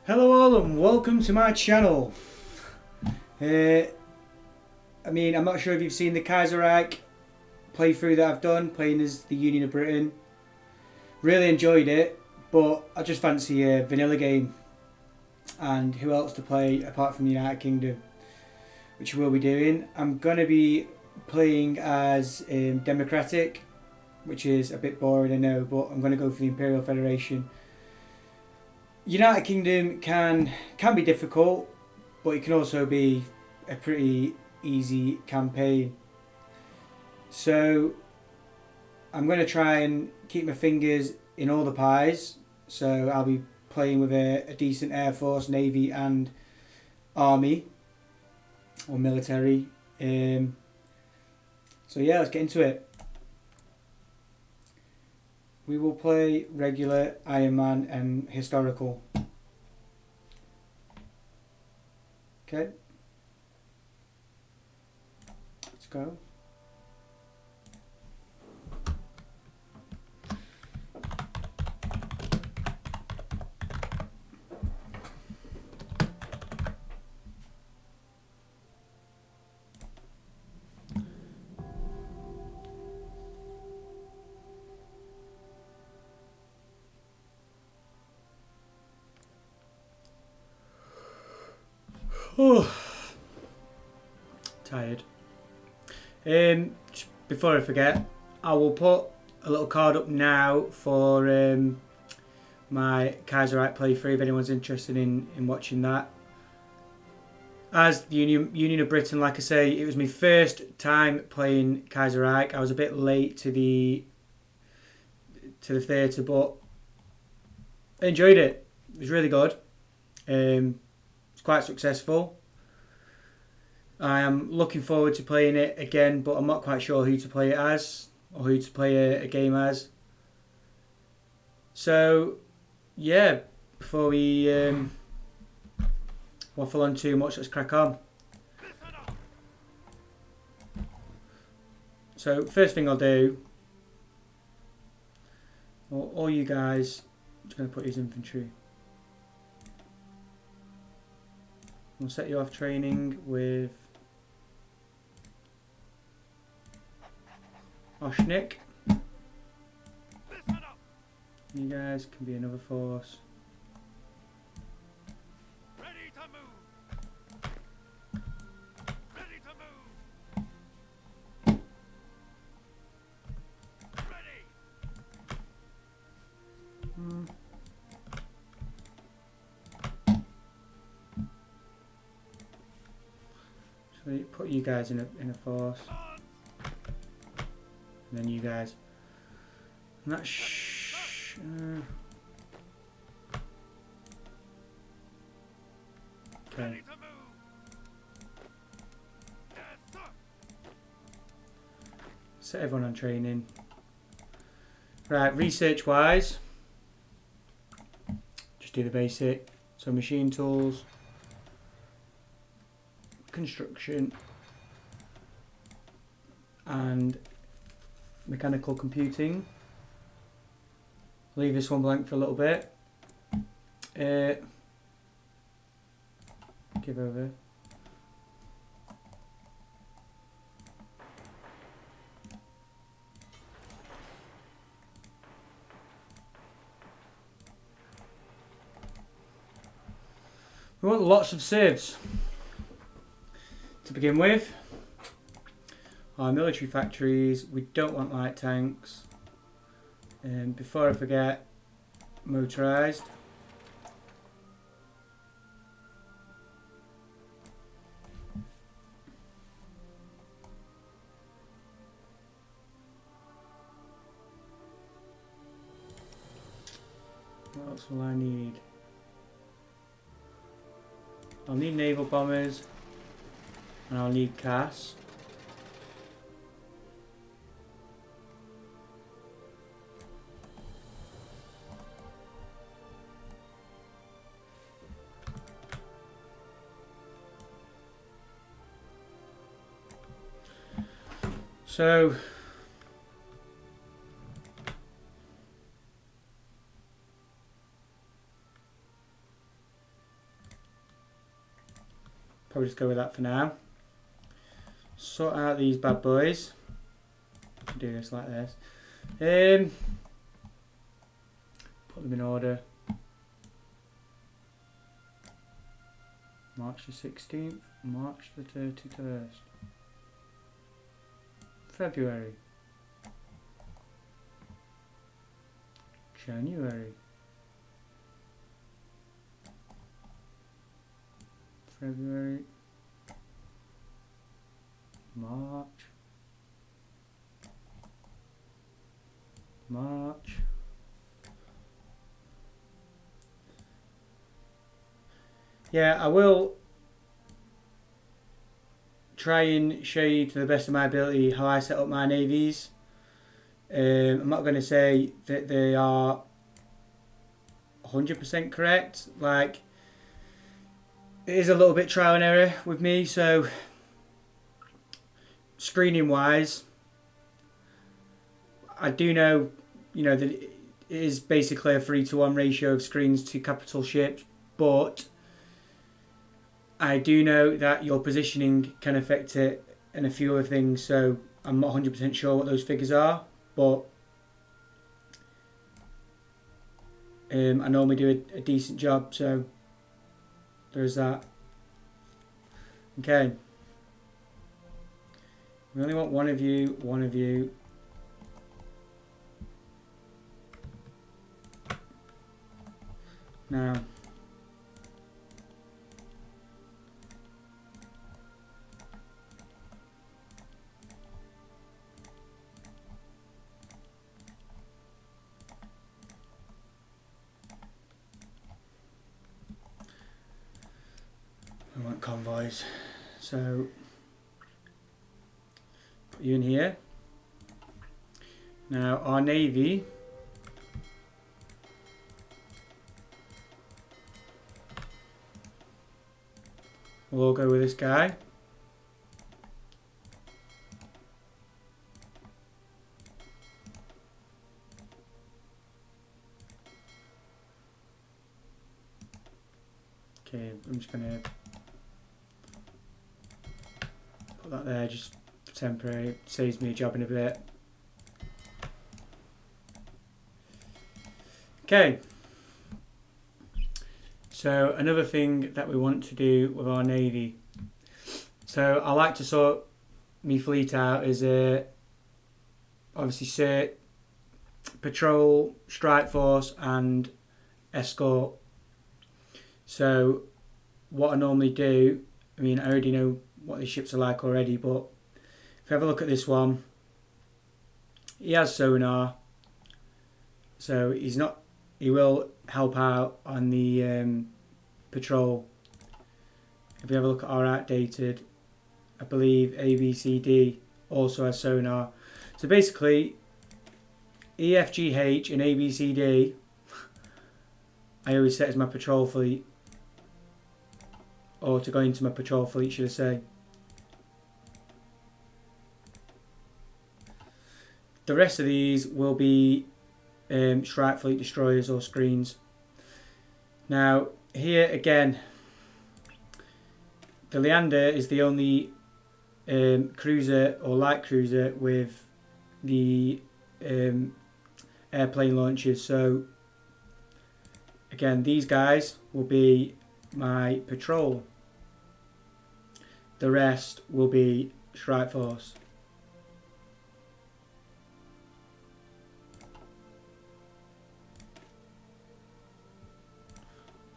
Hello all and welcome to my channel. I'm not sure if you've seen the Kaiserreich playthrough that I've done, playing as the Union of Britain. Really enjoyed it, but I just fancy a vanilla game. And who else to play apart from the United Kingdom, which we'll be doing. I'm going to be playing as Democratic, which is a bit boring I know, but I'm going to go for the Imperial Federation. United Kingdom can be difficult, but it can also be a pretty easy campaign. So I'm going to try and keep my fingers in all the pies. So I'll be playing with a decent Air Force, Navy and Army or military. So yeah, let's get into it. We will play regular, Ironman and historical. Okay. Let's go. Oh, tired. Before I forget, I will put a little card up now for my Kaiserreich playthrough if anyone's interested in watching that. As the Union of Britain, like I say, it was my first time playing Kaiserreich. I was a bit late to the theatre, but I enjoyed it. It was really good. It's quite successful. I am looking forward to playing it again, but I'm not quite sure who to play it as or who to play a game as. So, yeah, before we waffle on too much, let's crack on. So, first thing I'll do, all you guys, I'm just going to put his infantry. We'll set you off training with Oshnik. You guys can be another force. Ready to move. Ready to move. Ready. So you put you guys in a force, and then you guys. And that's okay. Set everyone on training. Right, research wise, just do the basic. So machine tools, construction, and mechanical computing. Leave this one blank for a little bit. Give over. We want lots of civs to begin with. Our military factories, we don't want light tanks. And before I forget, motorised. What else will I need? I'll need naval bombers and I'll need CAS. So Probably just go with that for now. Sort out these bad boys. Do this like this. Put them in order. March the 16th, March the 31st. February. January. February. March. March. Yeah, I will try and show you to the best of my ability how I set up my navies. I'm not going to say that they are 100% correct. Like, it is a little bit trial and error with me. So, screening wise, I do know, that it is basically a 3-to-1 ratio of screens to capital ships, but I do know that your positioning can affect it and a few other things, so I'm not 100% sure what those figures are, but I normally do a decent job, so there's that. Okay. We only want one of you. Now, we want convoys, so put you in here. Now our navy will all go with this guy. Okay, I'm just going to put that there, just temporary, saves me a job in a bit. Okay, so another thing that we want to do with our navy. So I like to sort my fleet out as obviously cert, patrol, strike force and escort. So what I normally do, I mean I already know what these ships are like already, but if you have a look at this one, he has sonar, so he will help out on the patrol. If you have a look at our outdated, I believe ABCD also has sonar. So basically EFGH and ABCD I always set as my patrol fleet, or to go into my patrol fleet should I say. The rest of these will be strike fleet destroyers or screens. Now here again, the Leander is the only cruiser or light cruiser with the airplane launchers, so again these guys will be my patrol, the rest will be strike force.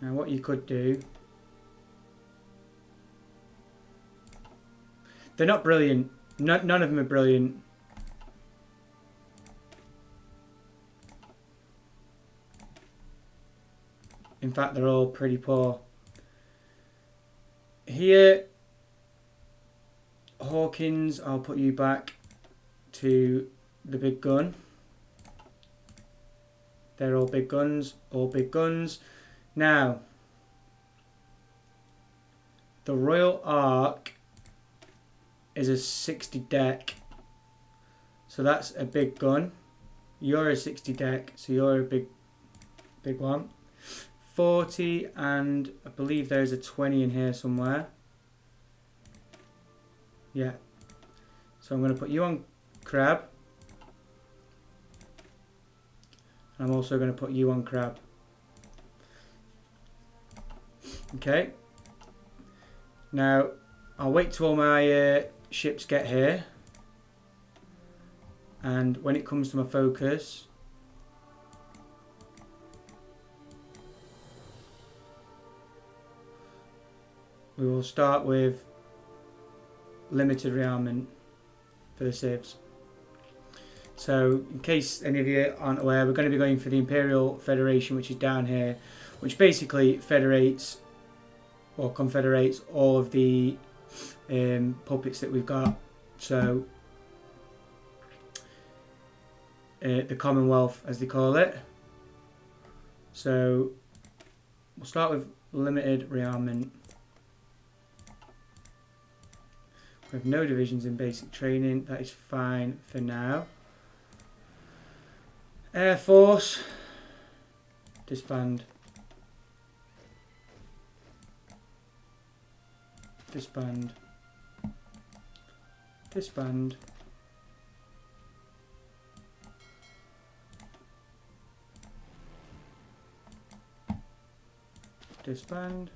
Now what you could do, they're not brilliant, none of them are brilliant. In fact they're all pretty poor. Here, Hawkins, I'll put you back to the big gun. They're all big guns, all big guns. Now, the Royal Ark is a 60 deck, so that's a big gun. You're a 60 deck, so you're a big one. 40, and I believe there's a 20 in here somewhere. Yeah. So I'm going to put you on crab. I'm also going to put you on crab. Okay. Now, I'll wait till all my ships get here. And when it comes to my focus, we will start with limited rearmament for the civs. So, in case any of you aren't aware, we're going to be going for the Imperial Federation, which is down here, which basically federates or confederates all of the puppets that we've got. So, the Commonwealth, as they call it. So, we'll start with limited rearmament. We have no divisions in basic training. That is fine for now. Air Force, disband. Disband. Disband. Disband.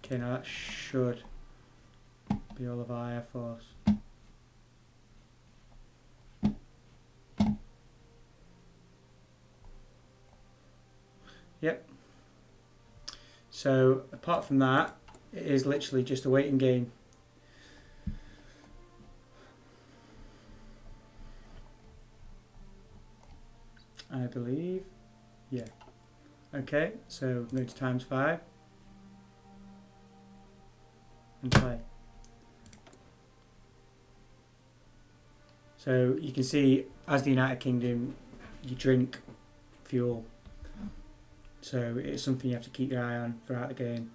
Okay, now that should be all of our Air Force. Yep. So apart from that, it is literally just a waiting game. I believe. Yeah. Okay, so go to ×5 and play. So you can see, as the United Kingdom, you drink fuel. So it's something you have to keep your eye on throughout the game.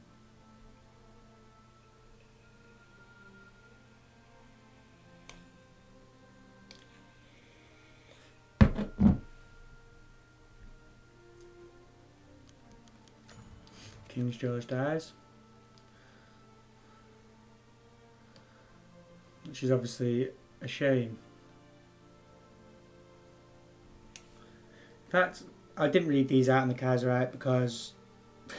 King George dies, which is obviously a shame. In fact, I didn't read these out in the Kaiserreich because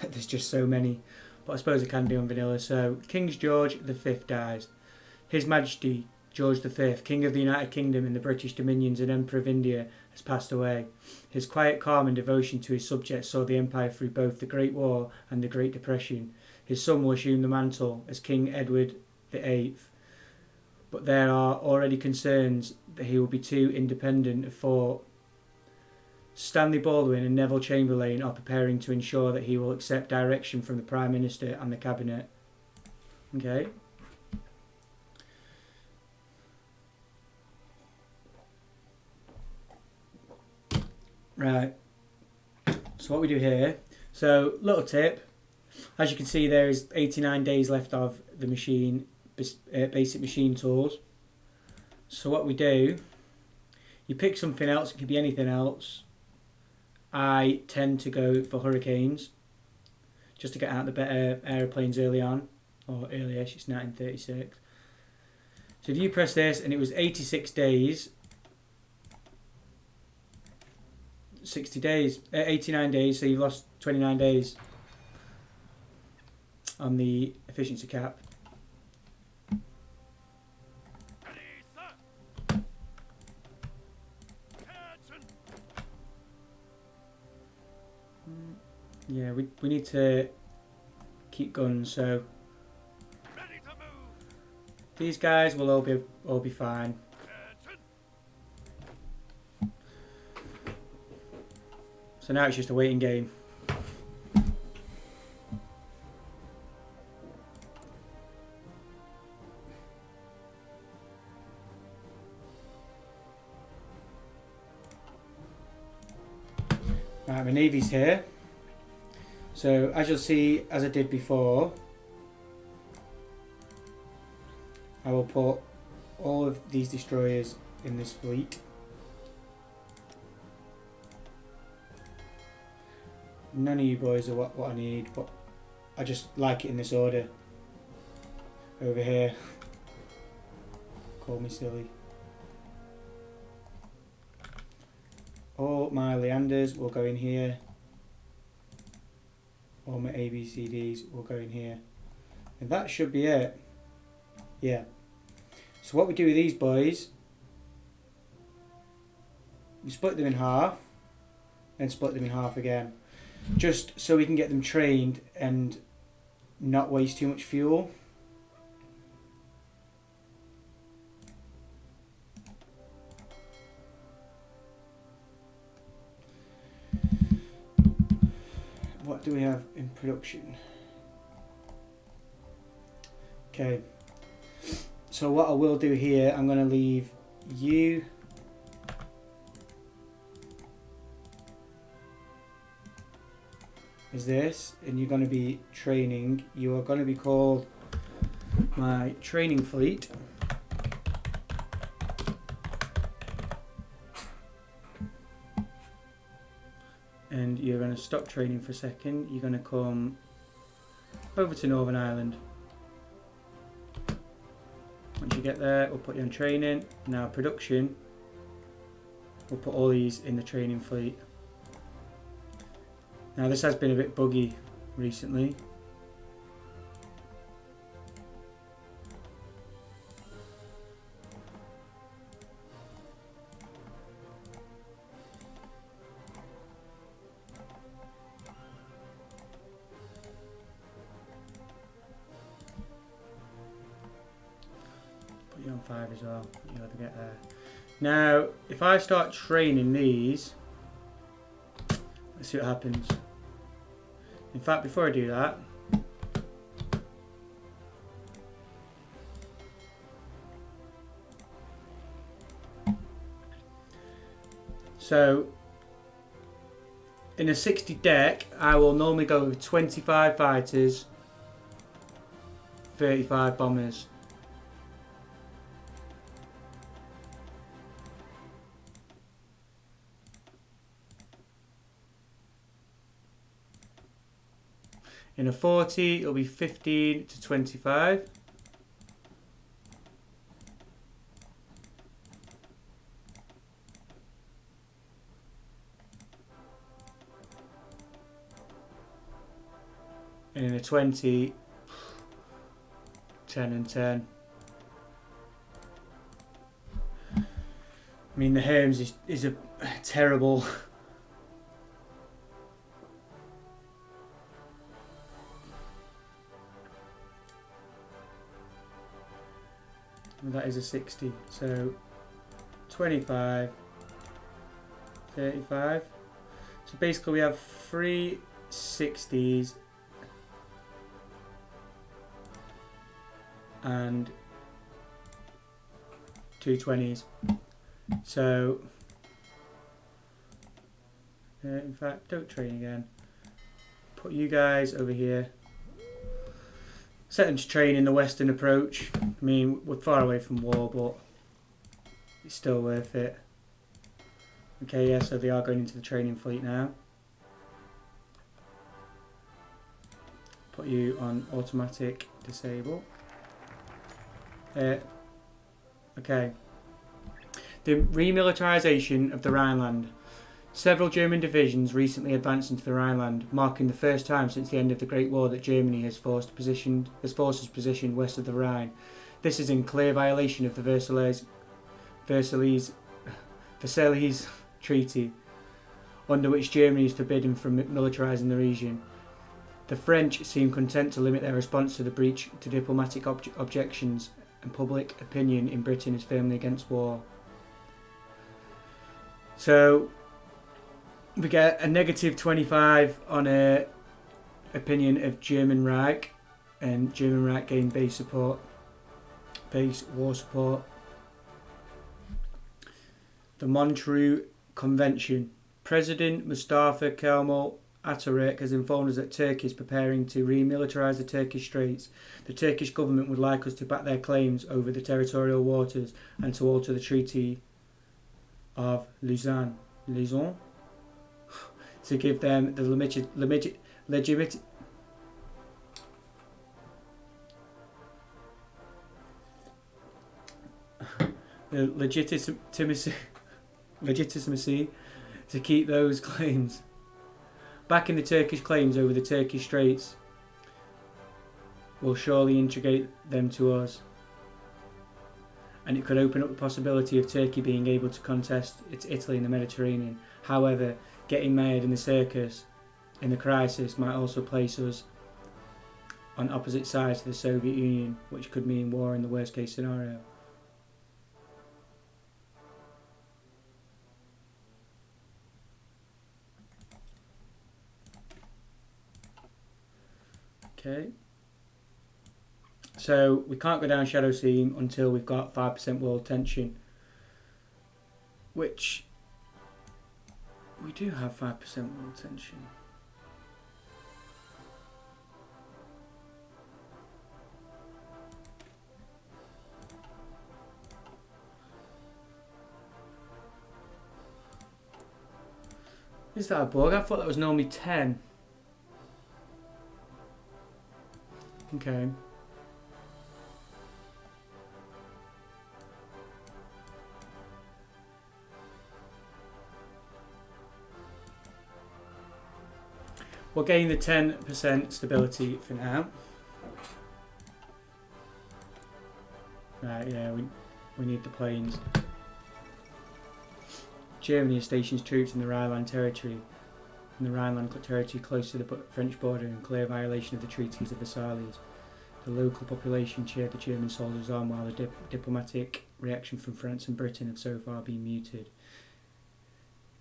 there's just so many, but I suppose I can do on vanilla. So, King George V dies. His Majesty George V, King of the United Kingdom and the British Dominions and Emperor of India, has passed away. His quiet calm and devotion to his subjects saw the empire through both the Great War and the Great Depression. His son will assume the mantle as King Edward VIII, but there are already concerns that he will be too independent of thought. Stanley, Baldwin and Neville Chamberlain are preparing to ensure that he will accept direction from the Prime Minister and the Cabinet. Okay. Right. So what we do here. So, little tip. As you can see, there is 89 days left of the machine, basic machine tools. So what we do, you pick something else. It could be anything else. I tend to go for Hurricanes, just to get out the better aeroplanes early on, or early-ish, it's 1936. So if you press this, and it was 86 days, 60 days, 89 days, so you've lost 29 days on the efficiency cap. Ready, sir. Attention. Yeah, we need to keep guns, so Ready to move. these guys will all be fine. Attention. So now it's just a waiting game. Right, my navy's here. So as you'll see, as I did before, I will put all of these destroyers in this fleet. None of you boys are what I need, but I just like it in this order. over here. Call me silly. All my Leanders will go in here. All my ABCDs will go in here. And that should be it. Yeah. So what we do with these boys, we split them in half and split them in half again. Just so we can get them trained and not waste too much fuel. What do we have in production? Okay. So what I will do here, I'm going to leave you as this, and you're going to be training. You are going to be called my training fleet. And you're going to stop training for a second. You're going to come over to Northern Ireland. Once you get there, we'll put you on training. Now production, we'll put all these in the training fleet. Now this has been a bit buggy recently. Put you on 5 as well, you have to get there. Now, if I start training these, let's see what happens. In fact, before I do that, so in a 60 deck, I will normally go with 25 fighters, 35 bombers. In a 40, it'll be 15 to 25. And in a 20, 10 and 10. I mean, the Herms is a terrible... That is a 60, so 25, 35. So basically we have 3 60s and 2 20s. So, in fact, don't train again. Put you guys over here. Set them to train in the Western approach. I mean, we're far away from war, but it's still worth it. Okay, yeah, so they are going into the training fleet now. Put you on automatic disable. Okay. The remilitarization of the Rhineland. Several German divisions recently advanced into the Rhineland, marking the first time since the end of the Great War that Germany has forces positioned west of the Rhine. This is in clear violation of the Versailles Treaty, under which Germany is forbidden from militarizing the region. The French seem content to limit their response to the breach to diplomatic objections, and public opinion in Britain is firmly against war. So we get a negative 25 on a opinion of German Reich, and German Reich gained base war support. The Montreux Convention. President Mustafa Kemal Atatürk has informed us that Turkey is preparing to remilitarize the Turkish Straits. The Turkish government would like us to back their claims over the territorial waters and to alter the Treaty of Lausanne to give them the the legitimacy to keep those claims. Backing the Turkish claims over the Turkish Straits will surely integrate them to us. And it could open up the possibility of Turkey being able to contest its Italy in the Mediterranean. However, getting mired in the circus in the crisis might also place us on opposite sides to the Soviet Union, which could mean war in the worst case scenario. Okay. So we can't go down Shadow Seam until we've got 5% world tension, which we do have 5% world tension. Is that a bug? I thought that was normally 10. Okay. We'll gain the 10% stability for now. Right, yeah, we need the planes. Germany has stationed troops in the Rhineland territory, close to the French border in clear violation of the treaties of Versailles. The local population cheered the German soldiers on, while the diplomatic reaction from France and Britain have so far been muted.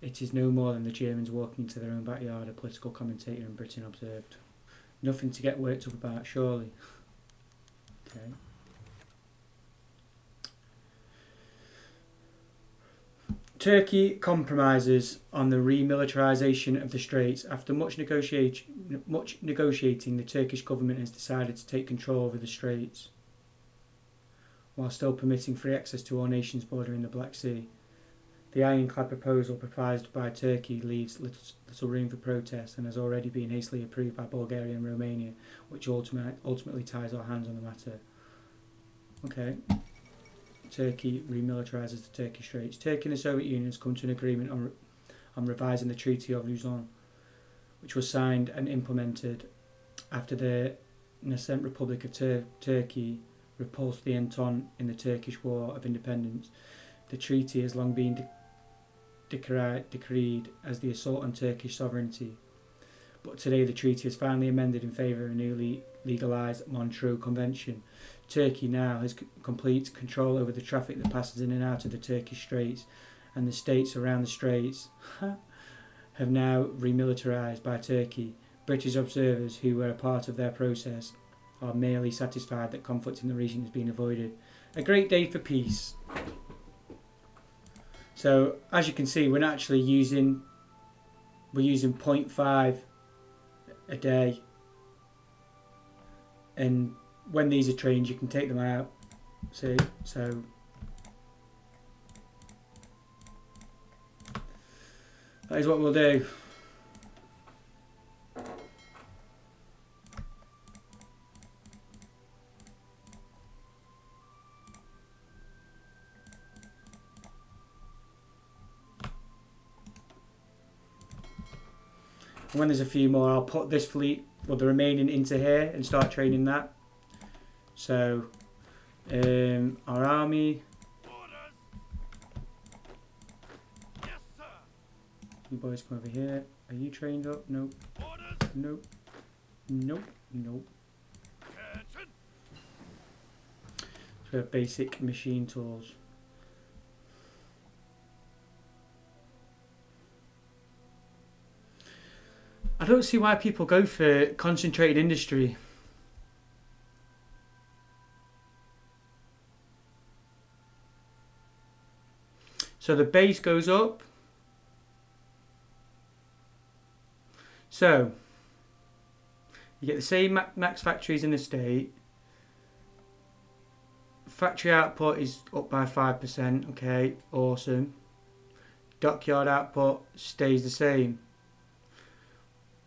It is no more than the Germans walking into their own backyard, a political commentator in Britain observed. Nothing to get worked up about, surely. Okay. Turkey compromises on the remilitarization of the Straits. After much negotiating, the Turkish government has decided to take control over the Straits, while still permitting free access to all nations bordering the Black Sea. The ironclad proposal proposed by Turkey leaves little room for protest and has already been hastily approved by Bulgaria and Romania, which ultimately ties our hands on the matter. Okay. Turkey remilitarises the Turkish Straits. Turkey and the Soviet Union has come to an agreement on revising the Treaty of Luzon, which was signed and implemented after the nascent Republic of Turkey repulsed the Entente in the Turkish War of Independence. The treaty has long been decreed as the assault on Turkish sovereignty, but today the treaty is finally amended in favour of a newly legalised Montreux Convention. Turkey now has complete control over the traffic that passes in and out of the Turkish Straits, and the states around the Straits have now remilitarised by Turkey. British observers who were a part of their process are merely satisfied that conflict in the region has been avoided. A great day for peace. So as you can see, we're using 0.5 a day, and when these are trained you can take them out. See, so that is what we'll do. And when there's a few more, I'll put this fleet, well, the remaining, into here and start training that. So, our army. Orders. Yes, sir. You boys come over here. Are you trained up? Nope. Orders. Nope. Nope. Nope. Attention. So we have basic machine tools. I don't see why people go for concentrated industry. So the base goes up. So you get the same max factories in the state. Factory output is up by 5%. Okay, awesome. Dockyard output stays the same.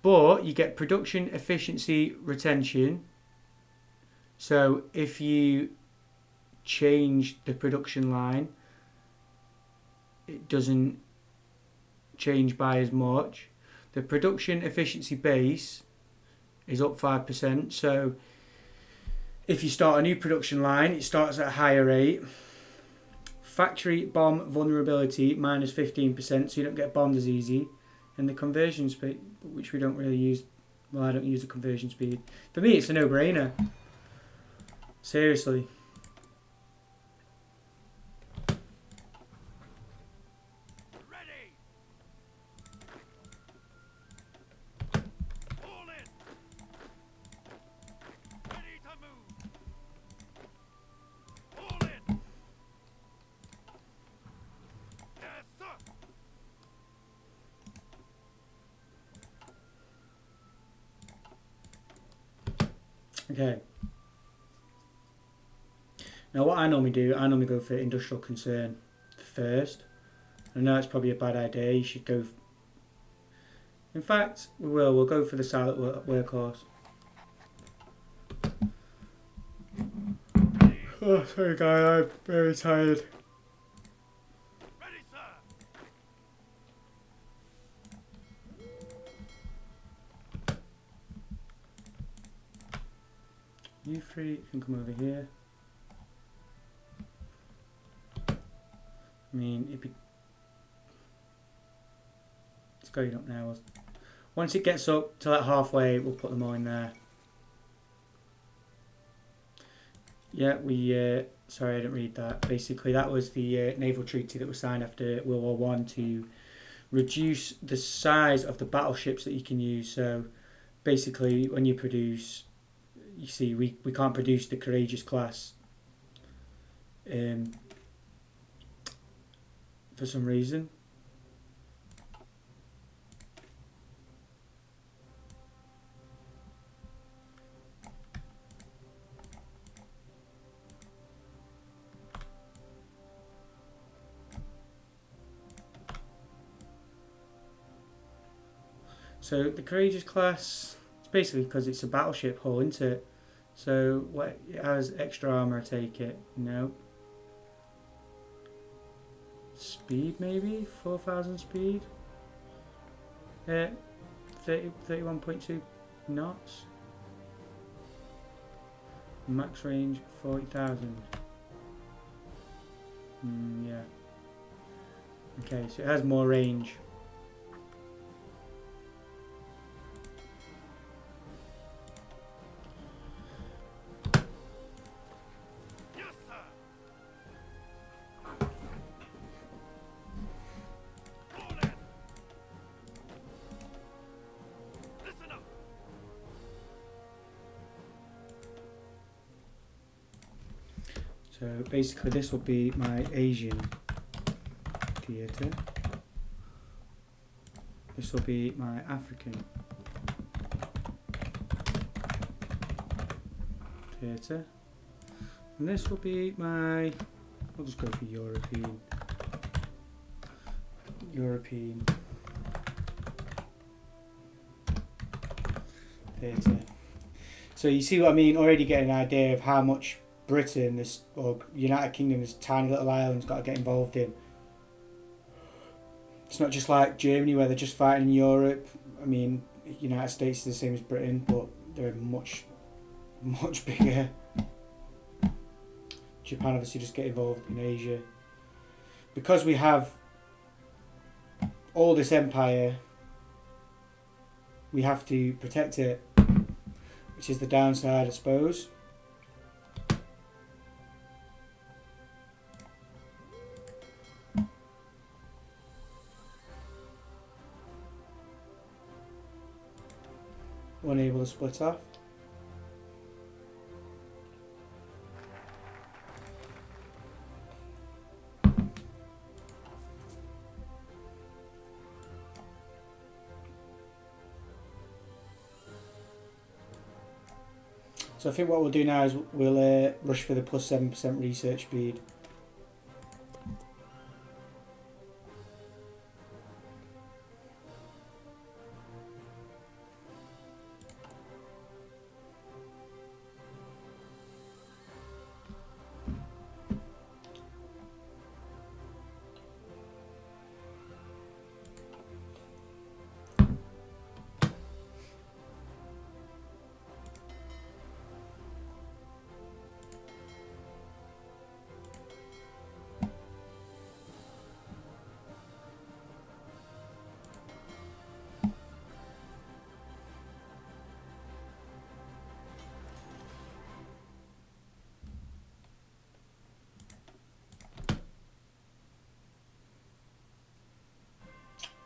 But you get production efficiency retention. So if you change the production line, it doesn't change by as much. The production efficiency base is up 5%, so if you start a new production line, it starts at a higher rate. Factory bomb vulnerability minus 15%, so you don't get bombed as easy. And the conversion speed, which we don't really use. Well, I don't use the conversion speed. For me, it's a no-brainer. Seriously. Ready. All in. Ready to move. All in. Yes, sir. Okay. Now what I normally do, I normally go for industrial concern first. I know it's probably a bad idea, you should go... In fact, we'll go for the silent workhorse. Oh, sorry guys, I'm very tired. Ready, sir. You three can come over here. I mean, it's going up now. Once it gets up to like halfway, we'll put them all in there. Yeah, sorry, I didn't read that. Basically, that was the naval treaty that was signed after World War One to reduce the size of the battleships that you can use. So, basically, when you produce, you see, we can't produce the Courageous class. For some reason. So the Courageous class, it's basically because it's a battleship hull, isn't it? So what, it has extra armor, I take it, no. Speed maybe? 4,000 speed? 31.2 knots. Max range 40,000. Yeah. Okay, so it has more range. Yes, sir. All in. Listen up. So basically this will be my Asian theatre. This will be my African theatre. And this will be my, I'll just go for European theatre. So you see what I mean, already get an idea of how much Britain, this or United Kingdom, this tiny little island's got to get involved in. It's not just like Germany where they're just fighting in Europe. I mean, United States is the same as Britain, but they're much bigger. Japan obviously just get involved in Asia. Because we have all this empire, we have to protect it, which is the downside, I suppose. Unable to split off. So I think what we'll do now is we'll rush for the plus 7% research speed.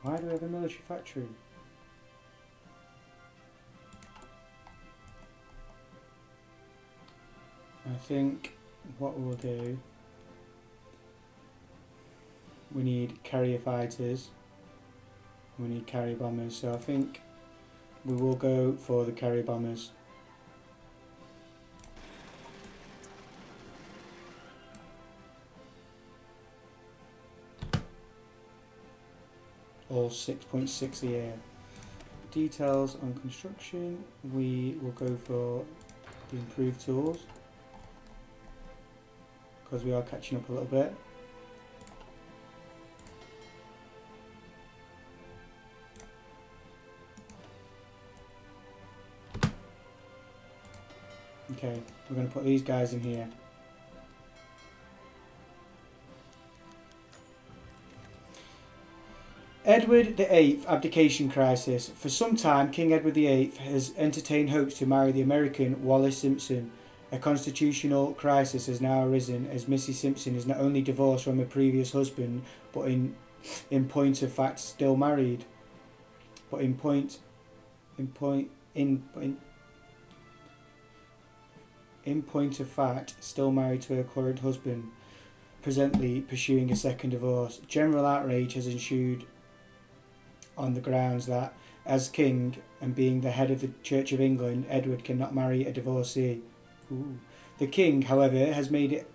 Why do we have a military factory? I think what we'll do, we need carrier fighters, we need carrier bombers, so I think we will go for the carrier bombers. All 6.6 a year. Details on construction, we will go for the improved tools because we are catching up a little bit. Okay, we're going to put these guys in here. Edward VIII abdication crisis. For some time, King Edward VIII has entertained hopes to marry the American Wallis Simpson. A constitutional crisis has now arisen as Mrs. Simpson is not only divorced from her previous husband, but in point of fact still married. In point of fact, still married to her current husband, presently pursuing a second divorce. General outrage has ensued on the grounds that, as king and being the head of the Church of England, Edward cannot marry a divorcee. Ooh. The king, however, has made it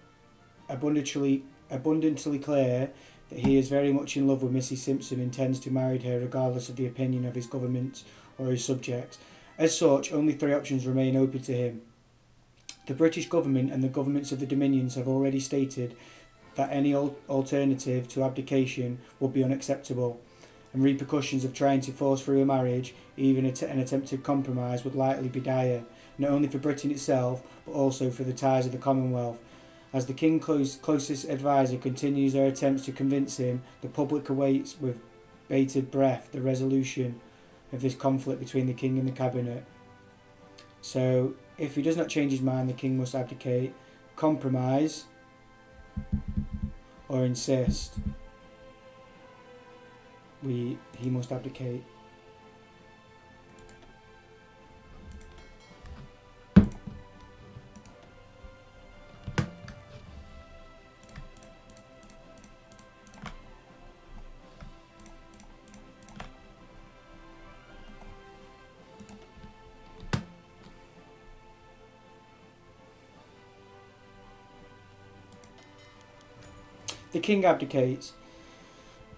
abundantly clear that he is very much in love with Mrs. Simpson and intends to marry her regardless of the opinion of his government or his subjects. As such, only 3 options remain open to him. The British government and the governments of the Dominions have already stated that any alternative to abdication would be unacceptable, and repercussions of trying to force through a marriage, even an attempted compromise, would likely be dire, not only for Britain itself, but also for the ties of the Commonwealth. As the King's closest advisor continues their attempts to convince him, the public awaits with bated breath the resolution of this conflict between the King and the Cabinet. So, if he does not change his mind, the King must abdicate, compromise, or insist. He must abdicate. The King abdicates.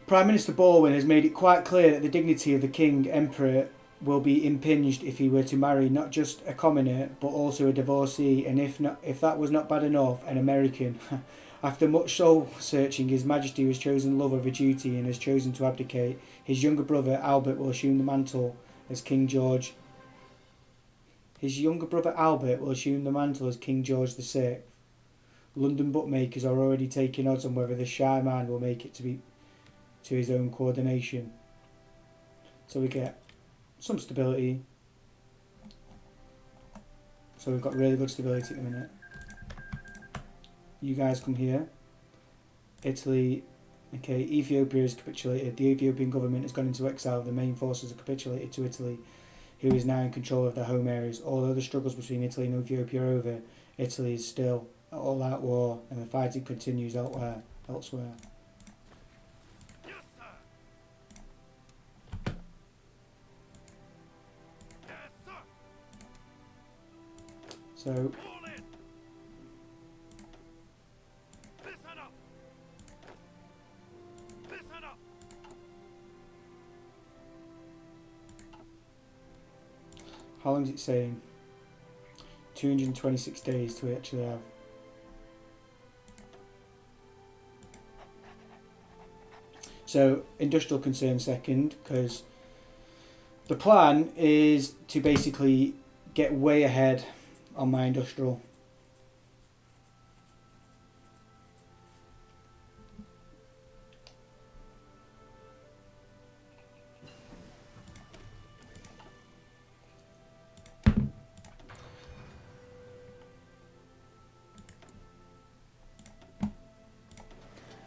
Prime Minister Baldwin has made it quite clear that the dignity of the King Emperor will be impinged if he were to marry not just a commoner but also a divorcee, and if that was not bad enough, an American. After much soul searching, His Majesty has chosen love over duty and has chosen to abdicate. His younger brother Albert will assume the mantle as King George. His younger brother Albert will assume the mantle as King George VI. London bookmakers are already taking odds on whether the shy man will make it to his own coordination. So we get some stability. So we've got really good stability at the minute. You guys come here. Italy, okay, Ethiopia has capitulated. The Ethiopian government has gone into exile. The main forces have capitulated to Italy, who is now in control of their home areas. Although the struggles between Italy and Ethiopia are over, Italy is still at all-out war, and the fighting continues elsewhere. Yes, sir. Yes, sir. So, All in. Listen up. Listen up. how long is it saying? 226 days to actually have. So, industrial concern second, because the plan is to basically get way ahead on my industrial.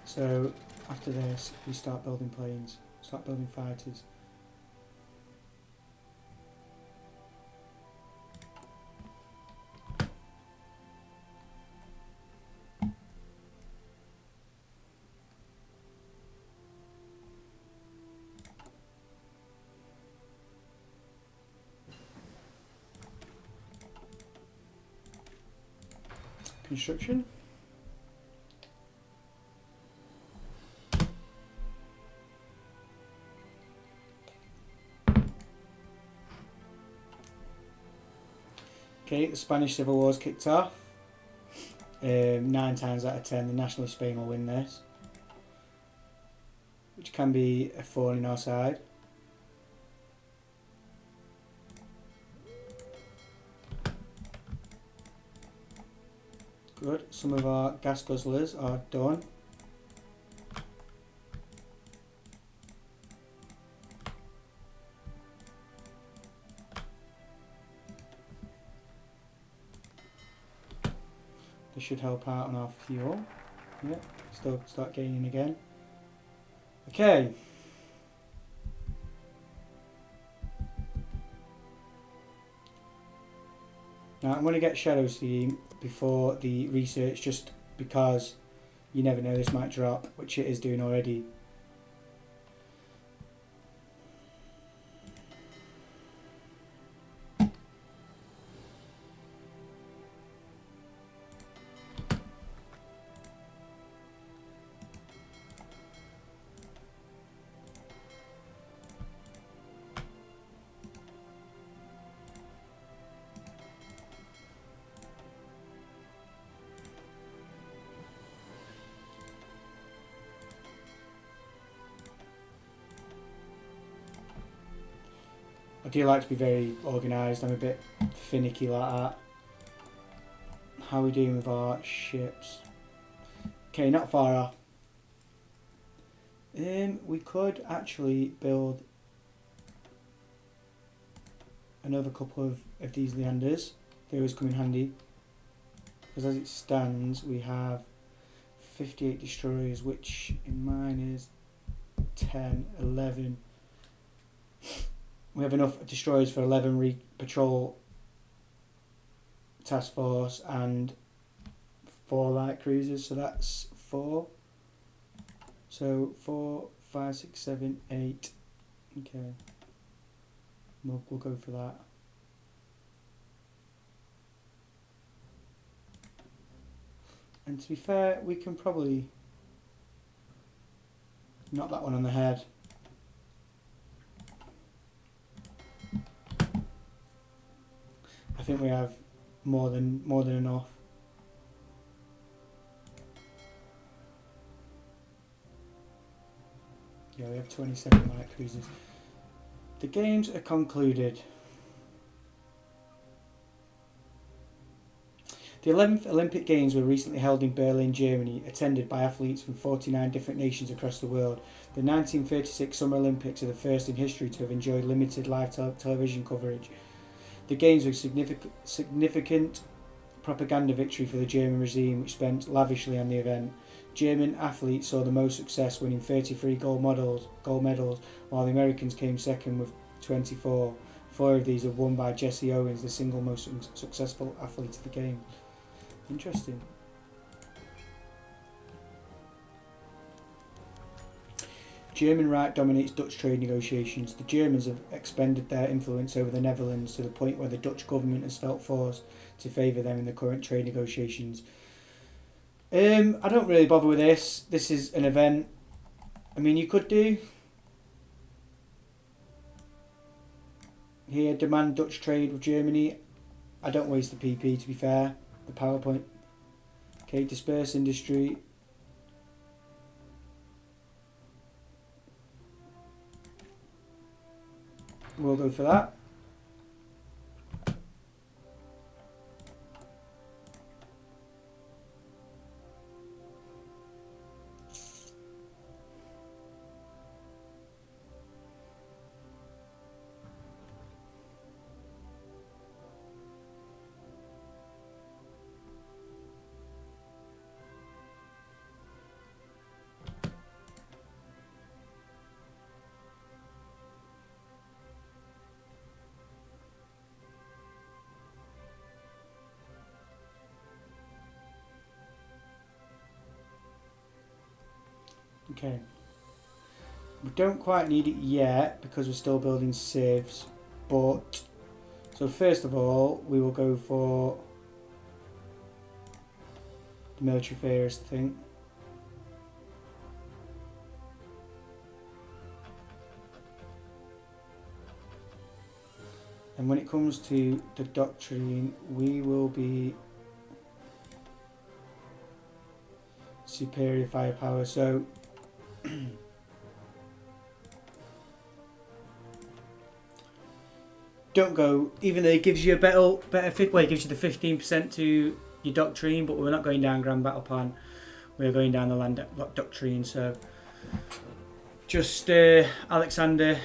So, after this, we start building planes. Start building fighters. Construction. Okay, the Spanish Civil War's kicked off. 9 times out of 10, the National of Spain will win this, which can be a thorn in our side. Good. Some of our gas guzzlers are done. This should help out on our fuel. Yeah, still start gaining again. Okay. Now I'm going to get Shadow Steam before the research, just because you never know, this might drop, which it is doing already. I do like to be very organised. I'm a bit finicky like that. How are we doing with our ships? Okay, not far off. We could actually build another couple of these Leanders. They always come in handy. Because as it stands, we have 58 destroyers, which in mine is 10, 11. We have enough destroyers for 11 patrol task force and 4 light cruisers, so that's 4. So 4, 5, 6, 7, 8. Okay, we'll go for that. And to be fair, we can probably knock that one on the head. I think we have more than enough. Yeah, we have 27 light cruisers. The games are concluded. The 11th Olympic Games were recently held in Berlin, Germany, attended by athletes from 49 different nations across the world. The 1936 Summer Olympics are the first in history to have enjoyed limited live television coverage. The Games were a significant propaganda victory for the German regime, which spent lavishly on the event. German athletes saw the most success, winning 33 gold medals, while the Americans came second with 24. 4 of these were won by Jesse Owens, the single most successful athlete of the game. Interesting. German right dominates Dutch trade negotiations. The Germans have expended their influence over the Netherlands to the point where the Dutch government has felt forced to favour them in the current trade negotiations. I don't really bother with this. This is an event. I mean, you could do here, demand Dutch trade with Germany. I don't waste the PP, to be fair. The PowerPoint. Okay, disperse industry. We'll go for that. Okay. We don't quite need it yet because we're still building civs, but so first of all we will go for the military affairs thing. And when it comes to the doctrine, we will be superior firepower. So don't go, even though it gives you a better well, it gives you the 15% to your doctrine, but we're not going down Grand Battle Plan. We're going down the land doctrine. So just Alexander,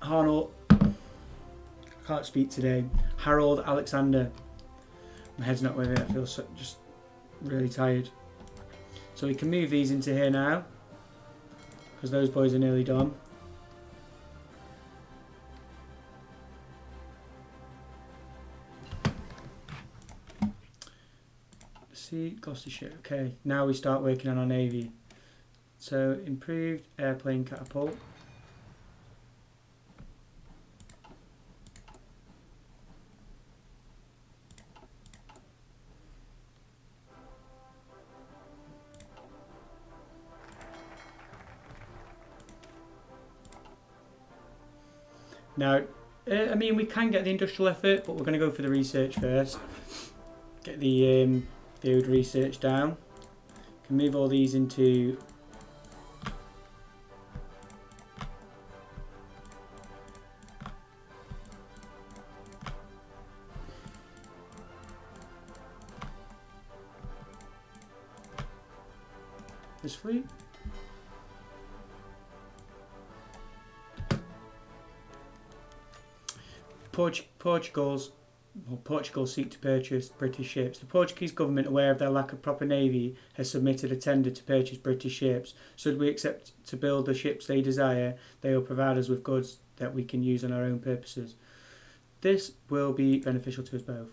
Arnold. I can't speak today. Harold Alexander. My head's not with it. I feel just really tired. So we can move these into here now, because those boys are nearly done. See, Gloucestershire. Okay, now we start working on our navy. So improved airplane catapult. Now, I mean, we can get the industrial effort, but we're going to go for the research first. Get the field research down. Can move all these into this fleet. Portugal seek to purchase British ships. The Portuguese government, aware of their lack of proper navy, has submitted a tender to purchase British ships. Should we accept to build the ships they desire, they will provide us with goods that we can use on our own purposes. This will be beneficial to us both.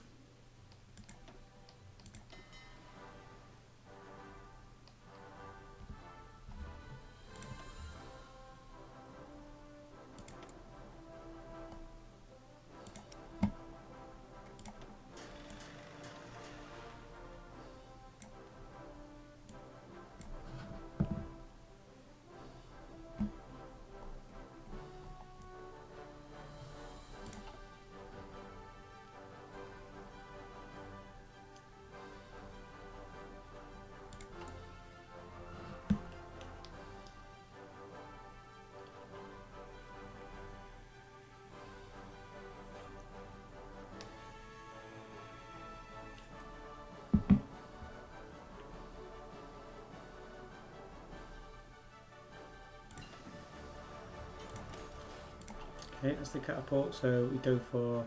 Okay, that's the catapult, so we go for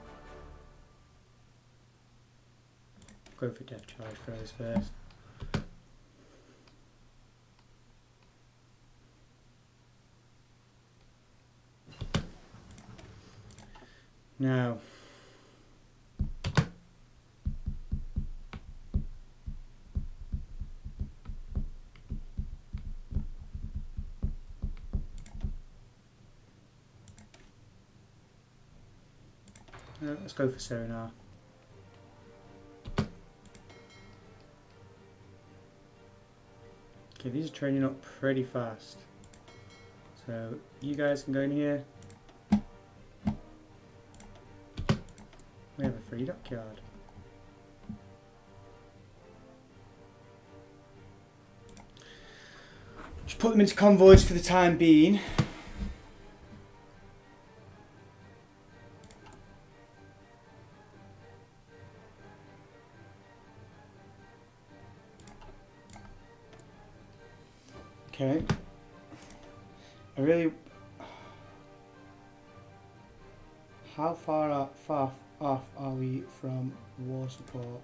depth charge for those first. Now, let's go for sonar. Okay, these are training up pretty fast. So you guys can go in here. We have a free dockyard. Just put them into convoys for the time being. Okay. How far off are we from war support?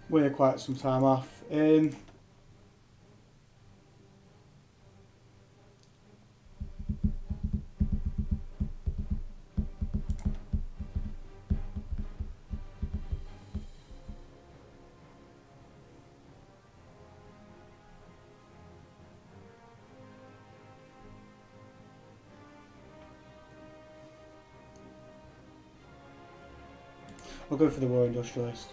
We're quite some time off. We'll go for the War Industrialist.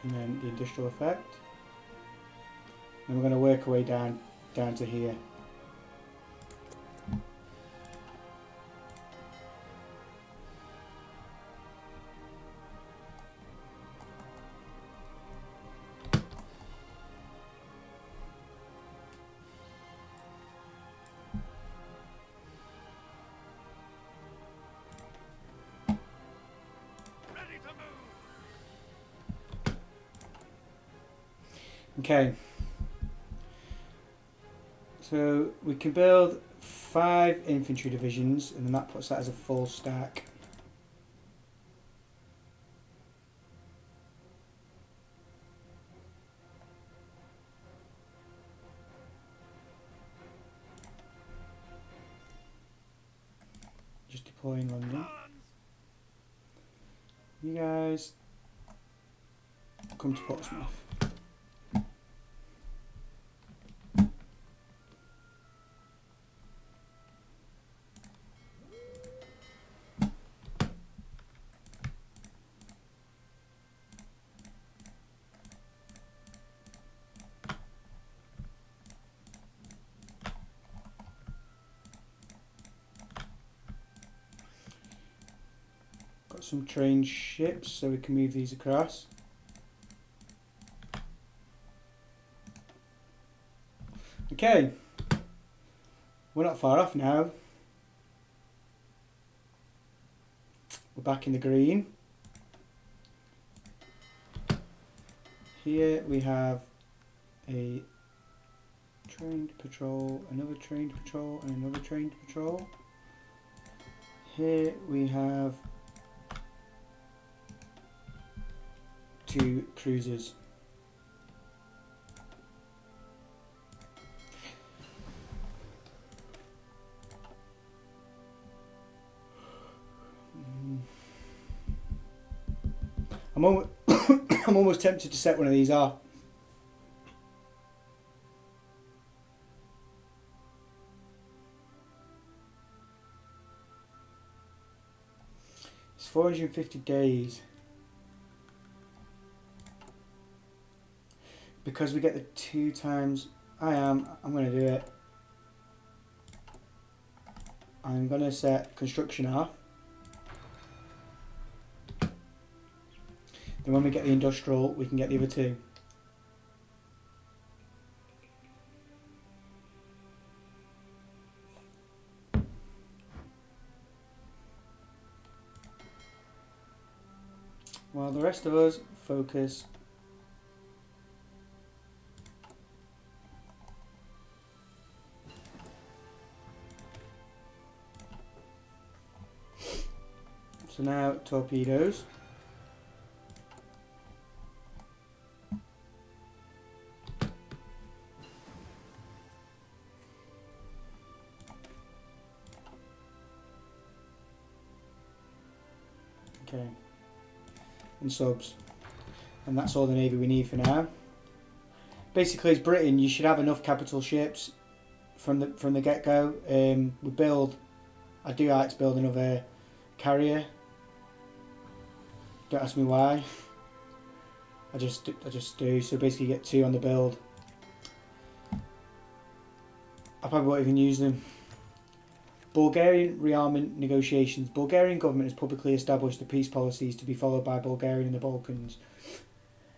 And then the industrial effect. And we're going to work our way down to here. Ready to move. Okay. So we can build 5 infantry divisions, and then that puts that as a full stack. Just deploying London. Guns. You guys come to Portsmouth. Got some trained ships so we can move these across. Okay, we're not far off now. We're back in the green. Here we have a trained patrol, another trained patrol, and another trained patrol. Here we have 2 cruisers. I'm almost tempted to set one of these off. It's 450 days. Because we get the 2 times, I'm going to do it. I'm going to set construction off. Then when we get the industrial, we can get the other 2. While the rest of us focus so now torpedoes. Okay. And subs. And that's all the navy we need for now. Basically, as Britain, you should have enough capital ships from the get-go. I do like to build another carrier. Don't ask me why. I just do. So basically, you get 2 on the build. I probably won't even use them. Bulgarian rearmament negotiations. Bulgarian government has publicly established the peace policies to be followed by Bulgaria in the Balkans,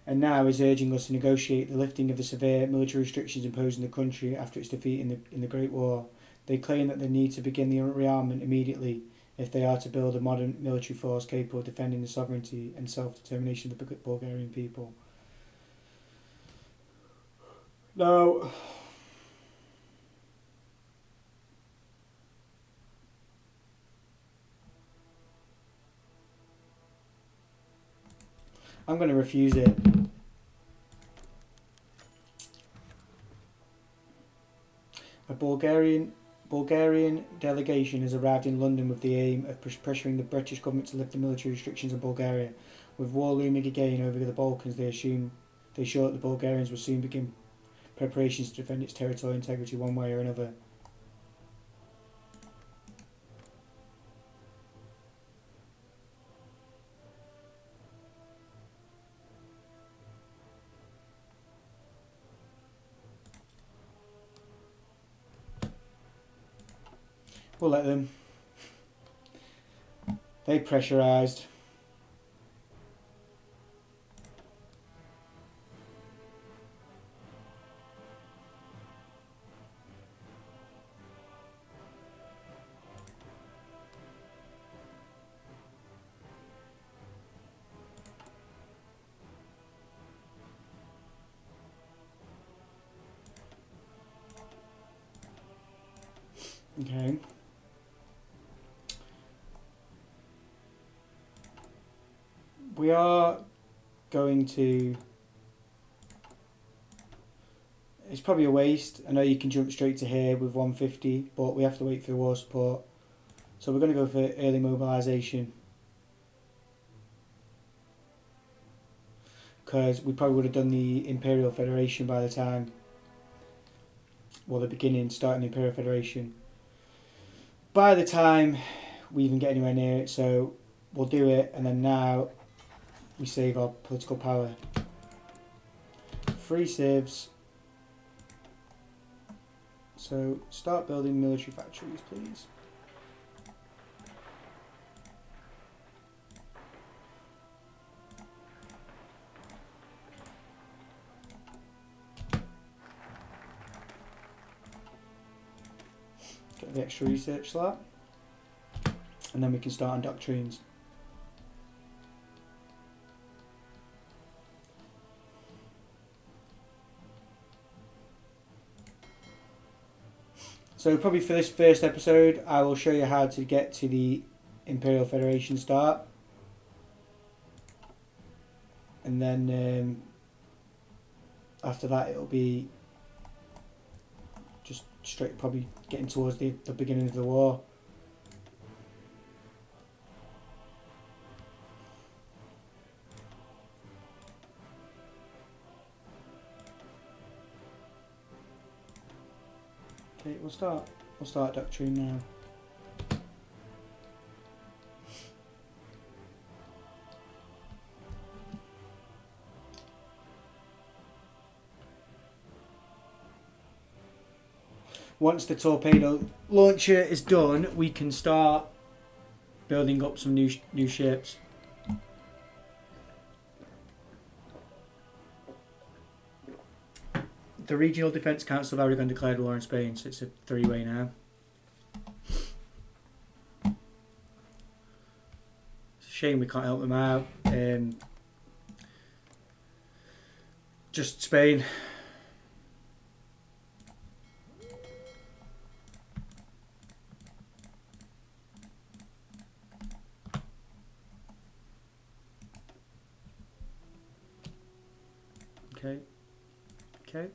and now is urging us to negotiate the lifting of the severe military restrictions imposed in the country after its defeat in the Great War. They claim that they need to begin the rearmament immediately if they are to build a modern military force capable of defending the sovereignty and self-determination of the Bulgarian people. Now, I'm going to refuse it. A Bulgarian delegation has arrived in London with the aim of pressuring the British government to lift the military restrictions on Bulgaria. With war looming again over the Balkans, they show that the Bulgarians will soon begin preparations to defend its territorial integrity one way or another. We'll let them. They pressurised. Okay. We are going to... It's probably a waste. I know you can jump straight to here with 150, but we have to wait for the war support. So we're going to go for early mobilisation. Because we probably would have done the Imperial Federation by the time... Well, starting the Imperial Federation. By the time we even get anywhere near it, so we'll do it, and then now we save our political power. 3 civs. So start building military factories, please. Get the extra research slot, and then we can start on doctrines. So probably for this first episode, I will show you how to get to the Imperial Federation start. And then after that it'll be just straight, probably getting towards the beginning of the war. Okay, we'll start doctrine now. Once the torpedo launcher is done, we can start building up some new ships. The Regional Defence Council of Aragon declared war on Spain, so it's a 3-way now. It's a shame we can't help them out. Just Spain. Okay. Okay.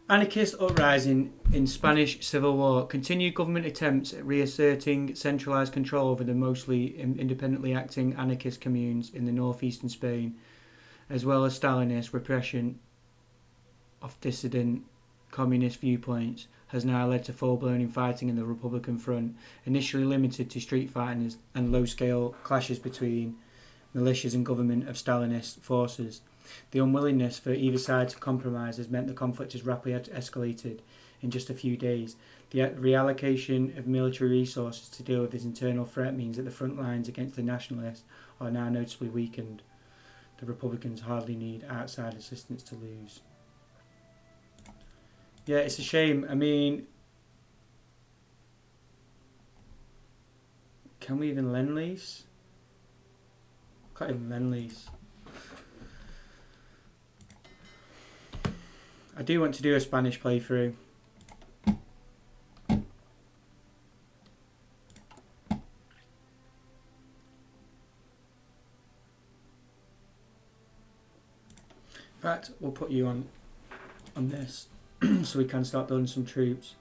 Anarchist uprising in Spanish Civil War. Continued government attempts at reasserting centralised control over the mostly independently acting anarchist communes in the northeastern Spain, as well as Stalinist repression of dissident communist viewpoints, has now led to full-blown infighting in the Republican front, initially limited to street fighting and low-scale clashes between militias and government of Stalinist forces. The unwillingness for either side to compromise has meant the conflict has rapidly escalated in just a few days. The reallocation of military resources to deal with this internal threat means that the front lines against the nationalists are now noticeably weakened. The Republicans hardly need outside assistance to lose. Yeah, it's a shame. I mean, Can we even lend lease? Can't even lend lease. I do want to do a Spanish playthrough. In fact, we'll put you on this so we can start building some troops.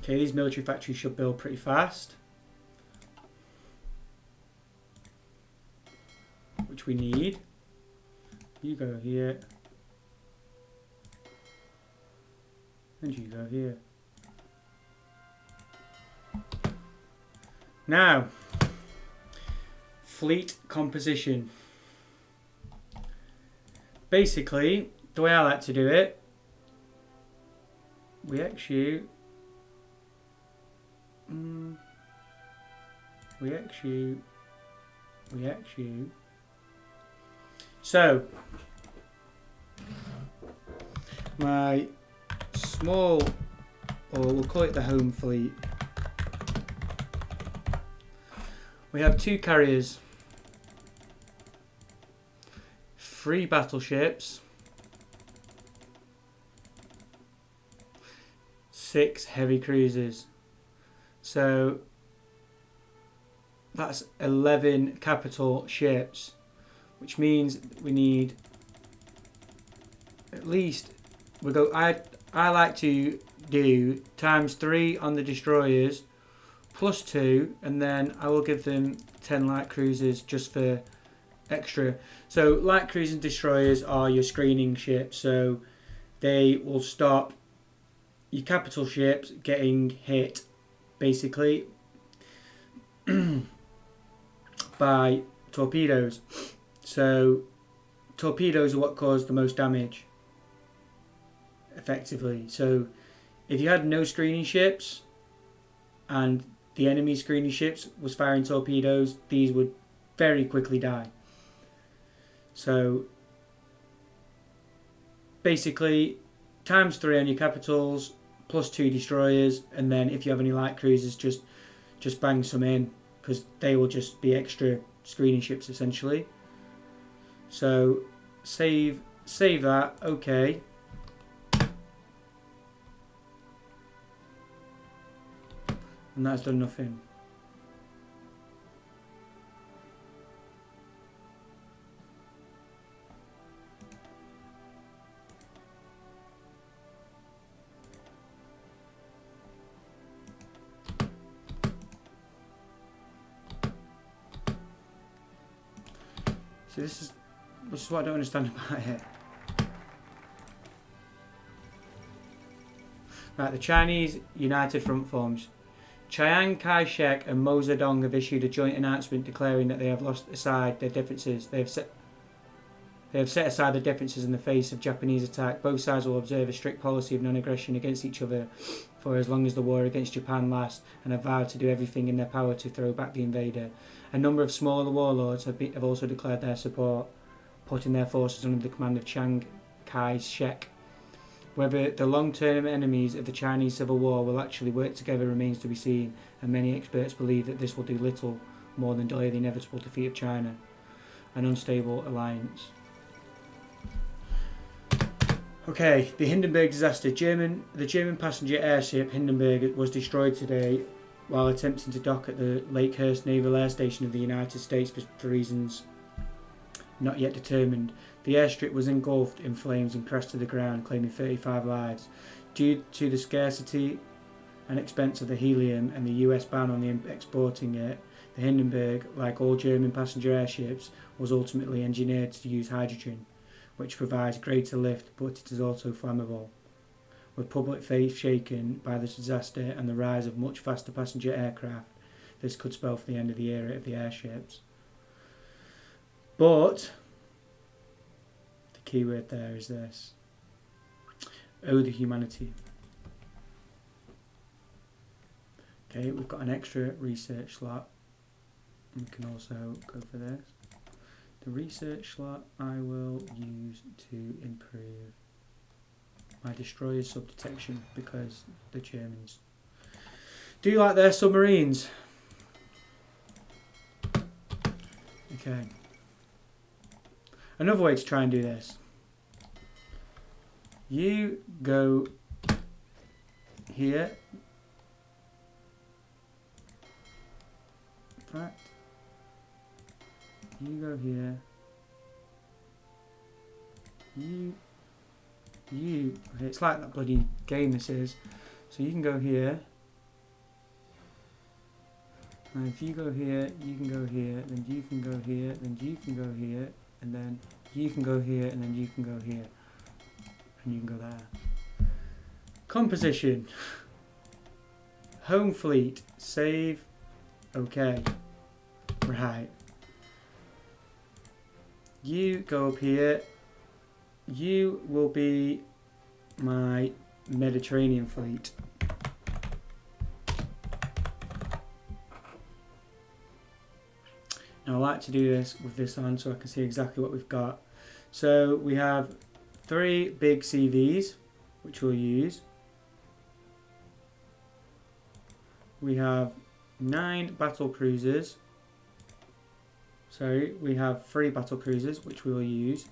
Okay, these military factories should build pretty fast, which we need. You go here, and you go here. Now, fleet composition. Basically, the way I like to do it, we execute. So, my small, or we'll call it the home fleet. We have 2 carriers, 3 battleships, 6 heavy cruisers. So that's 11 capital ships, which means we need at least, I like to do ×3 on the destroyers, +2, and then I will give them 10 light cruisers just for extra. So light cruisers and destroyers are your screening ships, so they will stop your capital ships getting hit basically by torpedoes. So torpedoes are what cause the most damage effectively. So if you had no screening ships and the enemy screening ships was firing torpedoes, these would very quickly die. So basically ×3 on your capitals, +2 destroyers, and then if you have any light cruisers, just bang some in, because they will just be extra screening ships essentially. So save that. Okay. And that's done nothing. So this is what I don't understand about it. Right, the Chinese United Front forms. Chiang Kai-shek and Mao Zedong have issued a joint announcement declaring that they have set aside their differences. They have set aside their differences in the face of Japanese attack. Both sides will observe a strict policy of non-aggression against each other for as long as the war against Japan lasts, and have vowed to do everything in their power to throw back the invader. A number of smaller warlords have also declared their support, putting their forces under the command of Chiang Kai-shek. Whether the long-term enemies of the Chinese Civil War will actually work together remains to be seen, and many experts believe that this will do little more than delay the inevitable defeat of China. An unstable alliance. Okay, the Hindenburg disaster. The German passenger airship Hindenburg was destroyed today while attempting to dock at the Lakehurst Naval Air Station of the United States for reasons not yet determined. The airstrip was engulfed in flames and crashed to the ground, claiming 35 lives. Due to the scarcity and expense of the helium and the US ban on exporting it, the Hindenburg, like all German passenger airships, was ultimately engineered to use hydrogen, which provides greater lift, but it is also flammable. With public faith shaken by the disaster and the rise of much faster passenger aircraft, this could spell for the end of the era of the airships. But the key word there is this. Oh, the humanity. Okay, we've got an extra research slot. We can also go for this. The research slot I will use to improve my destroyer sub-detection because the Germans do like their submarines. Okay. Another way to try and do this. You go here. In fact, you go here. You. Okay, it's like that bloody game this is. So you can go here. And if you go here, you can go here, then you can go here, then you can go here, and then you can go here, and then you can go here. And you can go there. Composition. Home fleet. Save. Okay. Right. You go up here. You will be my Mediterranean fleet. Now I like to do this with this on so I can see exactly what we've got. So we have 3 big CVs, which we'll use. We have 9 battle cruisers. Sorry, we have 3 battle cruisers, which we will use.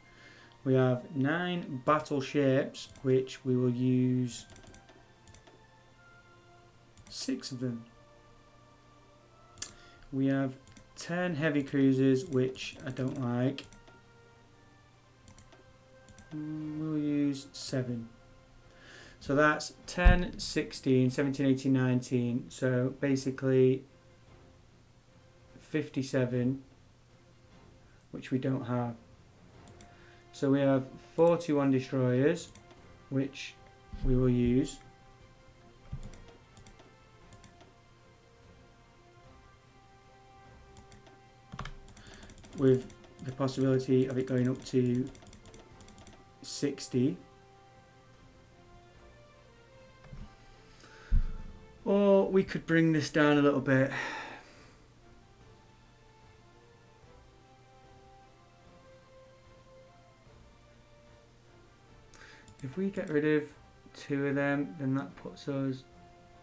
We have 9 battleships, which we will use 6 of them. We have 10 heavy cruisers, which I don't like. We'll use 7. So that's 10, 16, 17, 18, 19. So basically 57, which we don't have. So we have 41 destroyers, which we will use. With the possibility of it going up to 60. Or we could bring this down a little bit. If we get rid of 2 of them, then that puts us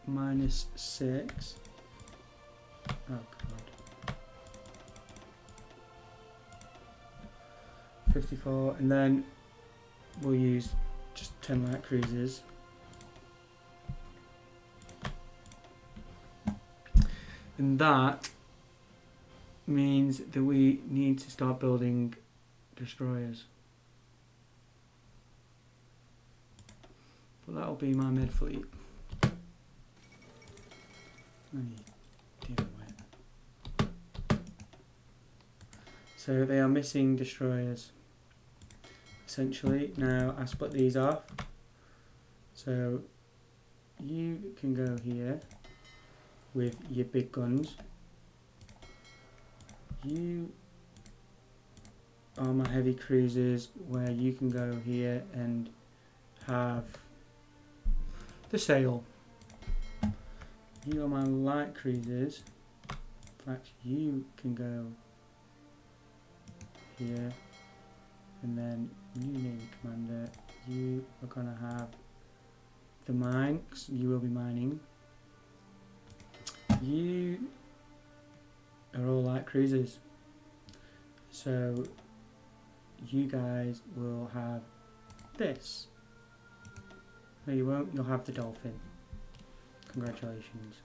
-6. Oh god. 54, and then we'll use just 10 light cruisers. And that means that we need to start building destroyers. But that'll be my mid fleet. So they are missing destroyers. Essentially, now I split these off. So you can go here with your big guns. You are my heavy cruisers, where you can go here and have the sail. You are my light cruisers. In fact, you can go here, and then you Navy Commander, you are gonna have the mines. You will be mining. You are all light cruisers, so you guys will have this. No, you won't. You'll have the dolphin. Congratulations.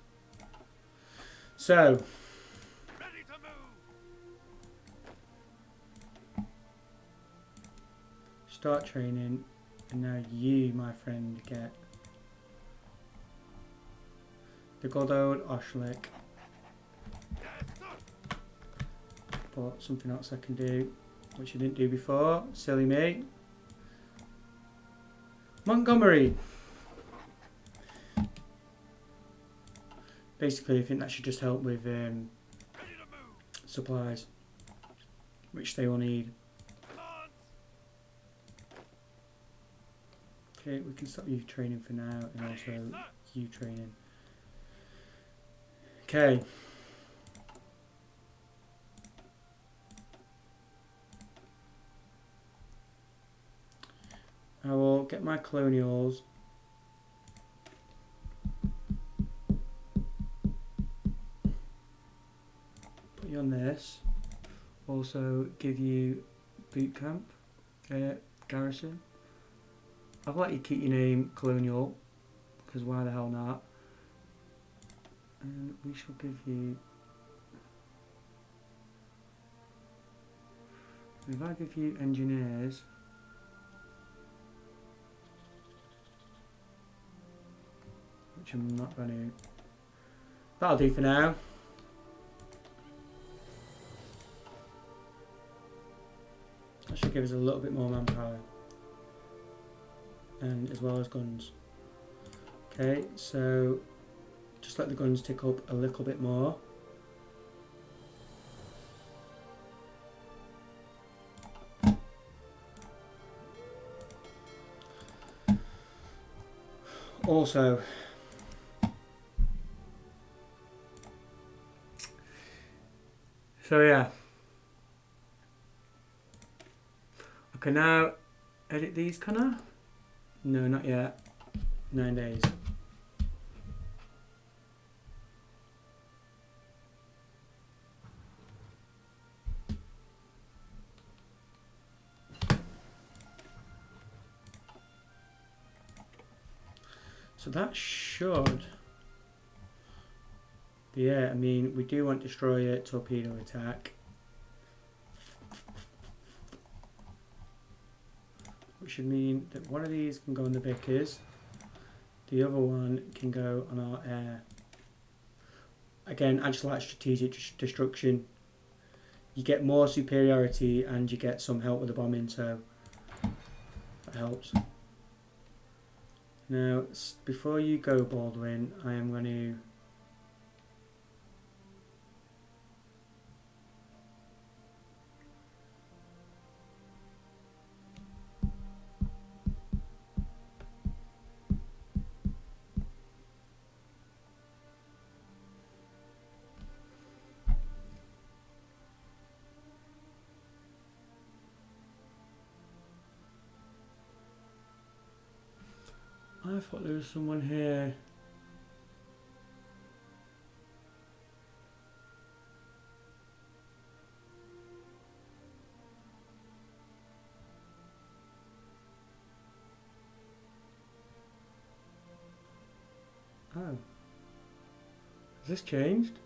So Ready to move. start training, and now you, my friend, get the good old Oshlik. Yes, sir. But something else I can do, which I didn't do before. Silly me. Montgomery. Basically, I think that should just help with Ready to move. supplies, which they will need. Lance. Okay, we can stop you training for now, and also you training. Okay. I will get my colonials. Put you on this. Also give you boot camp, garrison. I'll let you keep your name colonial, because why the hell not? And we shall give you. If I give you engineers, which I'm not going to. That'll do for now. That should give us a little bit more manpower, and as well as guns. Okay, so just let the guns tick up a little bit more. Also, so yeah, I can now edit these, can I? No, not yet. 9 days. So that should be it. I mean, we do want destroyer torpedo attack, which should mean that one of these can go on the Vickers, the other one can go on our air. Again, I just like strategic destruction. You get more superiority and you get some help with the bombing, so that helps. Now, before you go, Baldwin, I am going to I thought there was someone here. Oh. Has this changed?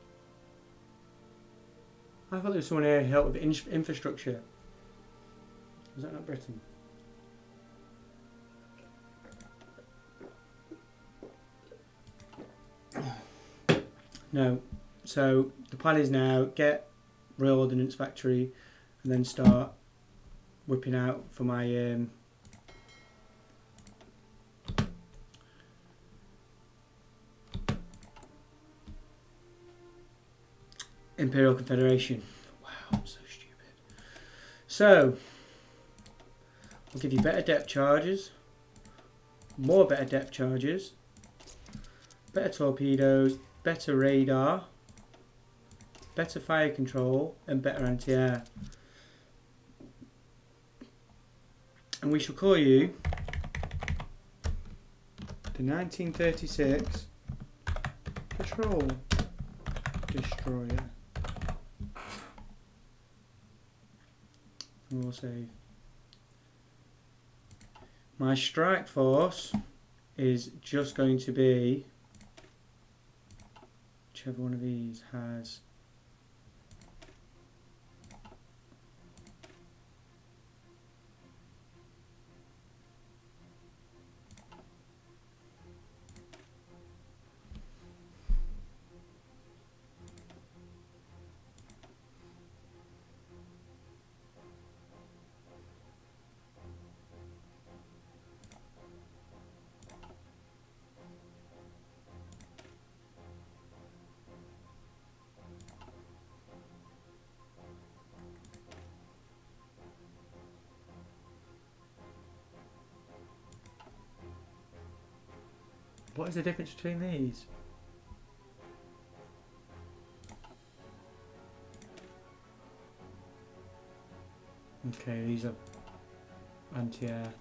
I thought there was someone here who helped with infrastructure. Is that not Britain? No. So the plan is now get Royal Ordnance Factory and then start whipping out for my Imperial Confederation. Wow, I'm so stupid. So I'll give you better depth charges, more better depth charges, better torpedoes, better radar, better fire control, and better anti-air. And we shall call you the 1936 Patrol Destroyer. And we'll save. My strike force is just going to be whichever one of these has What is the difference between these? Okay, these are anti-air.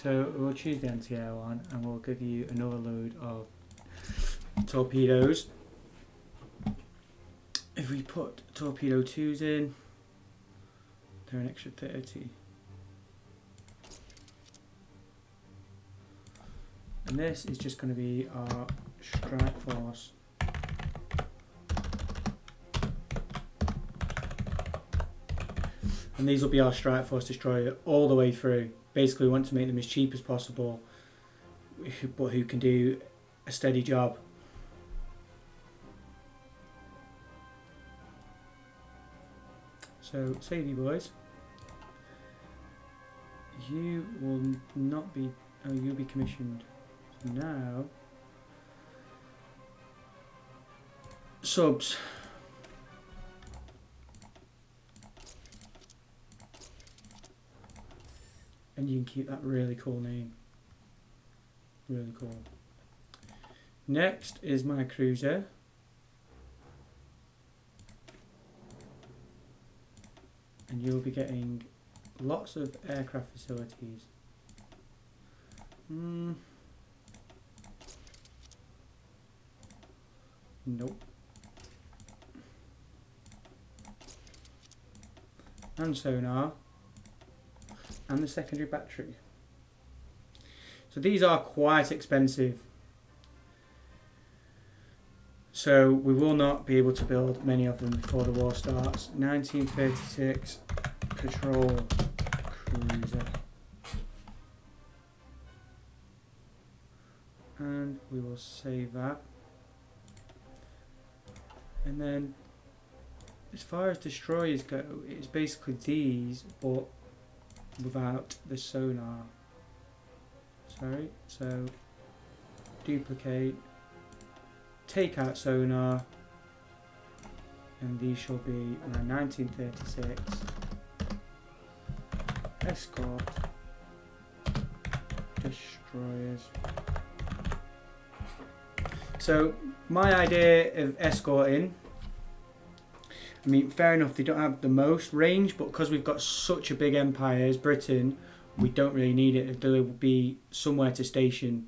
So we'll choose the anti-air one and we'll give you another load of torpedoes. If we put torpedo 2s in, they're an extra 30. And this is just going to be our strike force. And these will be our strike force destroyer all the way through. Basically we want to make them as cheap as possible, but who can do a steady job. So save you boys. You will not be, oh, you'll be commissioned. So now, subs. And you can keep that really cool name. Really cool. Next is my cruiser. And you'll be getting lots of aircraft facilities. Nope. And sonar. And the secondary battery. So these are quite expensive. So we will not be able to build many of them before the war starts. 1936 patrol cruiser. And we will save that. And then as far as destroyers go, it's basically these, but without the sonar. Sorry, so duplicate, take out sonar, and these shall be around 1936 Escort Destroyers. So my idea of escorting, I mean, fair enough, they don't have the most range, but because we've got such a big empire as Britain, we don't really need it. There will be somewhere to station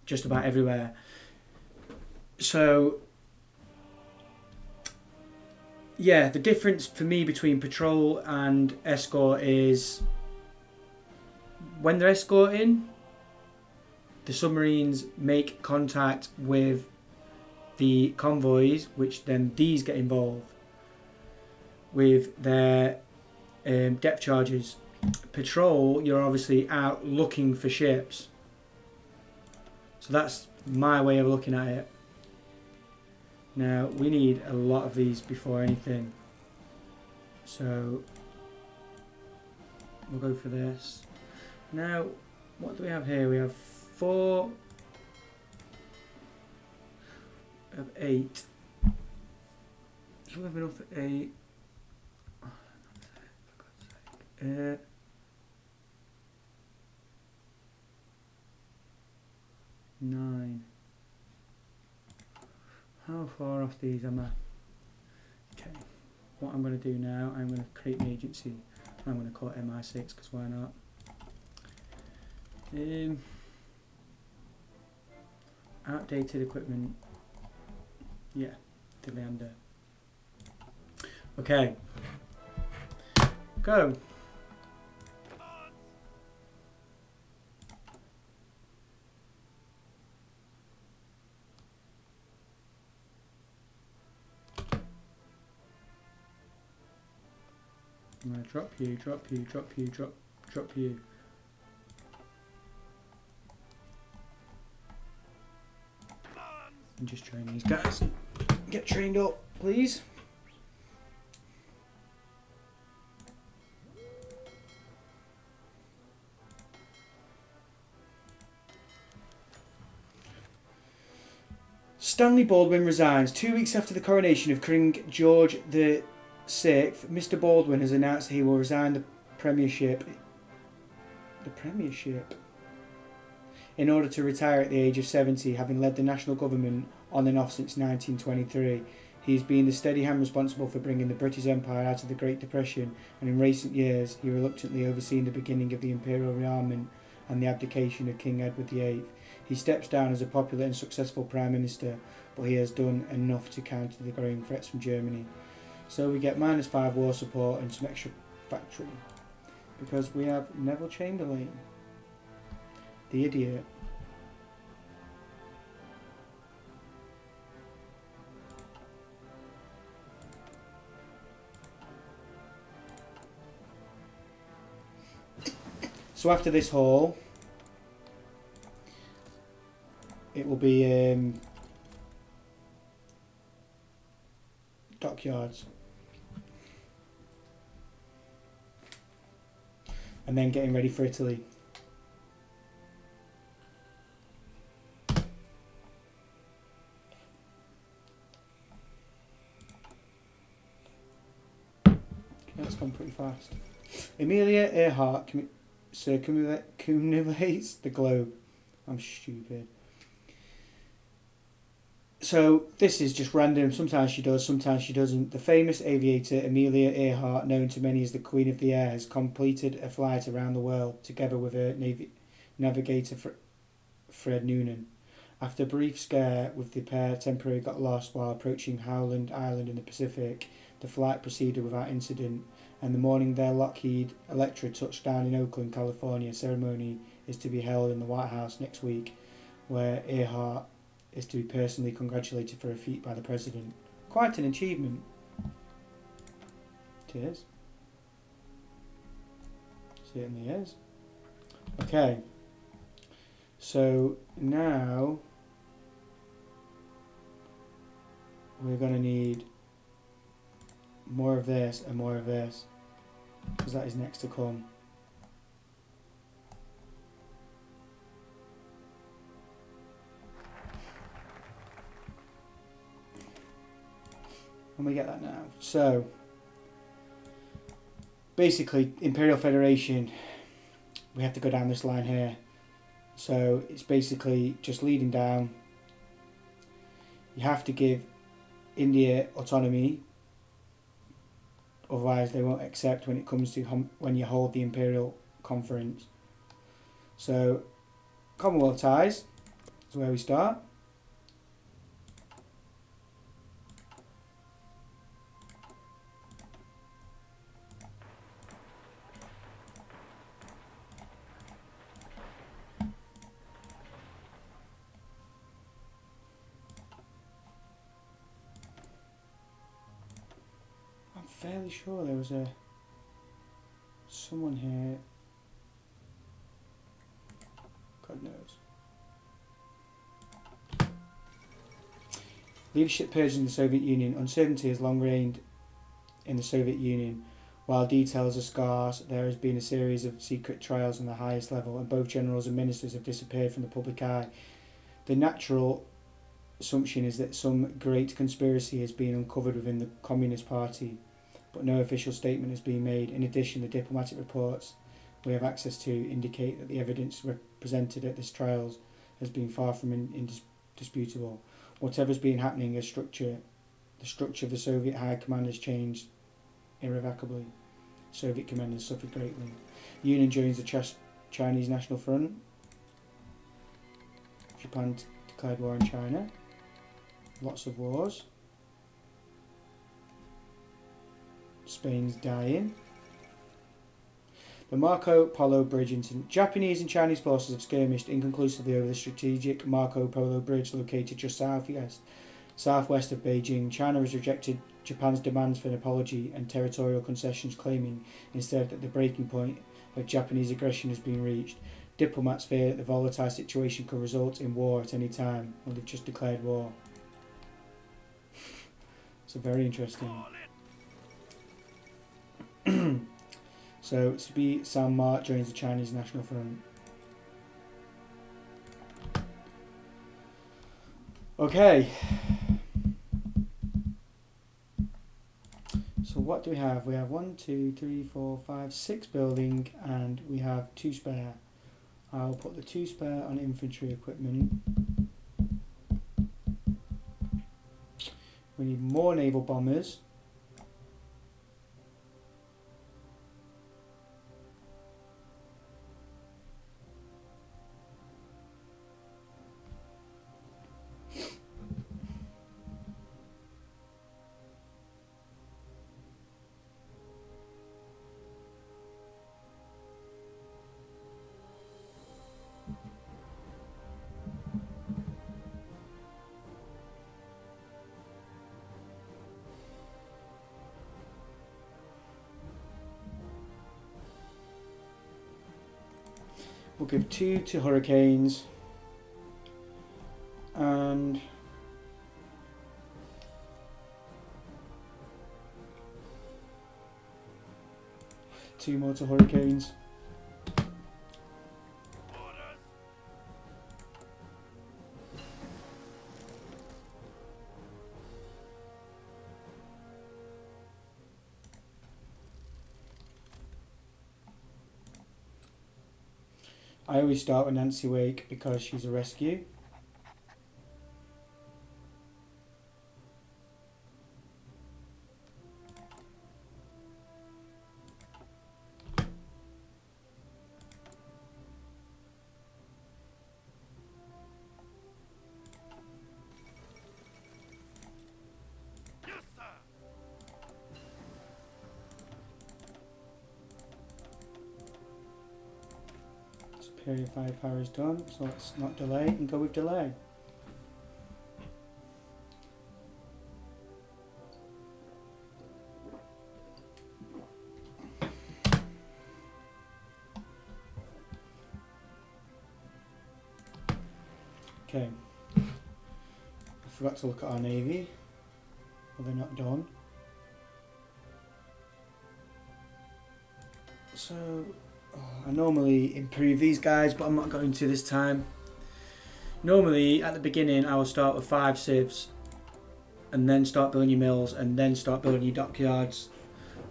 just about everywhere. So, yeah, the difference for me between patrol and escort is when they're escorting, the submarines make contact with the convoys, which then these get involved with their depth charges. Patrol, you're obviously out looking for ships. So that's my way of looking at it. Now, we need a lot of these before anything. So, we'll go for this. Now, what do we have here? We have 4 of 8. Do we have enough for 8? Oh, for God's sake. 9. How far off these am I? Okay. What I'm going to do now, I'm going to create an agency. I'm going to call it MI6 because why not? Outdated equipment. Yeah, Leander. Okay. Go. I'm going to drop you, drop you, drop you, drop you. And just train these guys. Get trained up, please. Stanley Baldwin resigns. 2 weeks after the coronation of King George VI, Mr. Baldwin has announced that he will resign the premiership in order to retire at the age of 70, having led the national government on and off since 1923. He has been the steady hand responsible for bringing the British Empire out of the Great Depression, and in recent years he reluctantly overseen the beginning of the Imperial rearmament and the abdication of King Edward VIII. He steps down as a popular and successful Prime Minister, but he has done enough to counter the growing threats from Germany. So we get -5 war support and some extra factory, because we have Neville Chamberlain, the idiot. So after this haul, it will be dockyards, and then getting ready for Italy. That's gone pretty fast. Amelia Earhart circumnavigates the globe. I'm stupid. So this is just random. Sometimes she does, sometimes she doesn't. The famous aviator Amelia Earhart, known to many as the Queen of the Air, has completed a flight around the world together with her navigator Fred Noonan. After a brief scare with the pair temporarily got lost while approaching Howland Island in the Pacific, the flight proceeded without incident, and the morning their Lockheed Electra touched down in Oakland, California. A ceremony is to be held in the White House next week, where Earhart is to be personally congratulated for her feat by the President. Quite an achievement. It is. Certainly is. Okay. So now we're going to need more of this and more of this, because that is next to come. And we get that now. So basically, Imperial Federation, we have to go down this line here. So it's basically just leading down. You have to give India autonomy, otherwise they won't accept when it comes to when you hold the Imperial Conference. So Commonwealth ties is where we start. Fairly sure there was someone here. God knows. Leadership purged in the Soviet Union. Uncertainty has long reigned in the Soviet Union. While details are scarce, there has been a series of secret trials on the highest level, and both generals and ministers have disappeared from the public eye. The natural assumption is that some great conspiracy has been uncovered within the Communist Party, but no official statement has been made. In addition, the diplomatic reports we have access to indicate that the evidence presented at this trials has been far from indisputable. Whatever's been happening, the structure of the Soviet High Command has changed irrevocably. Soviet commanders suffered greatly. Union joins the Chinese National Front. Japan declared war on China. Lots of wars. Spain's dying. The Marco Polo Bridge incident. Japanese and Chinese forces have skirmished inconclusively over the strategic Marco Polo Bridge located just southwest of Beijing. China has rejected Japan's demands for an apology and territorial concessions, claiming instead that the breaking point of Japanese aggression has been reached. Diplomats fear that the volatile situation could result in war at any time. Well, they've just declared war. So very interesting. So Sbi Sanma joins the Chinese National Front. Okay. So what do we have? We have 1, 2, 3, 4, 5, 6 building, and we have 2 spare. I'll put the 2 spare on infantry equipment. We need more naval bombers. We'll give 2 to Hurricanes. And two more to Hurricanes. Orders. I always start with Nancy Wake because she's a rescue. Yes, sir. Superior firepower is done, so let's not delay and go with delay. Okay, I forgot to look at our navy. Well, they're not done. So, I normally improve these guys, but I'm not going to this time. Normally, at the beginning, I will start with 5 civs, and then start building your mills, and then start building your dockyards.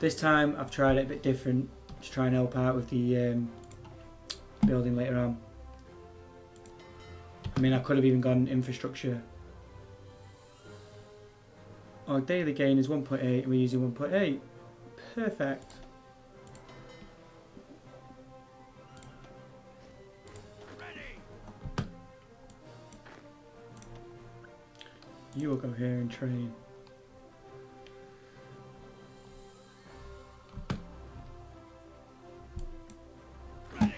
This time, I've tried it a bit different to try and help out with the building later on. I mean, I could have even gone infrastructure. Our daily gain is 1.8 and we're using 1.8. Perfect. Ready. You will go here and train. Ready.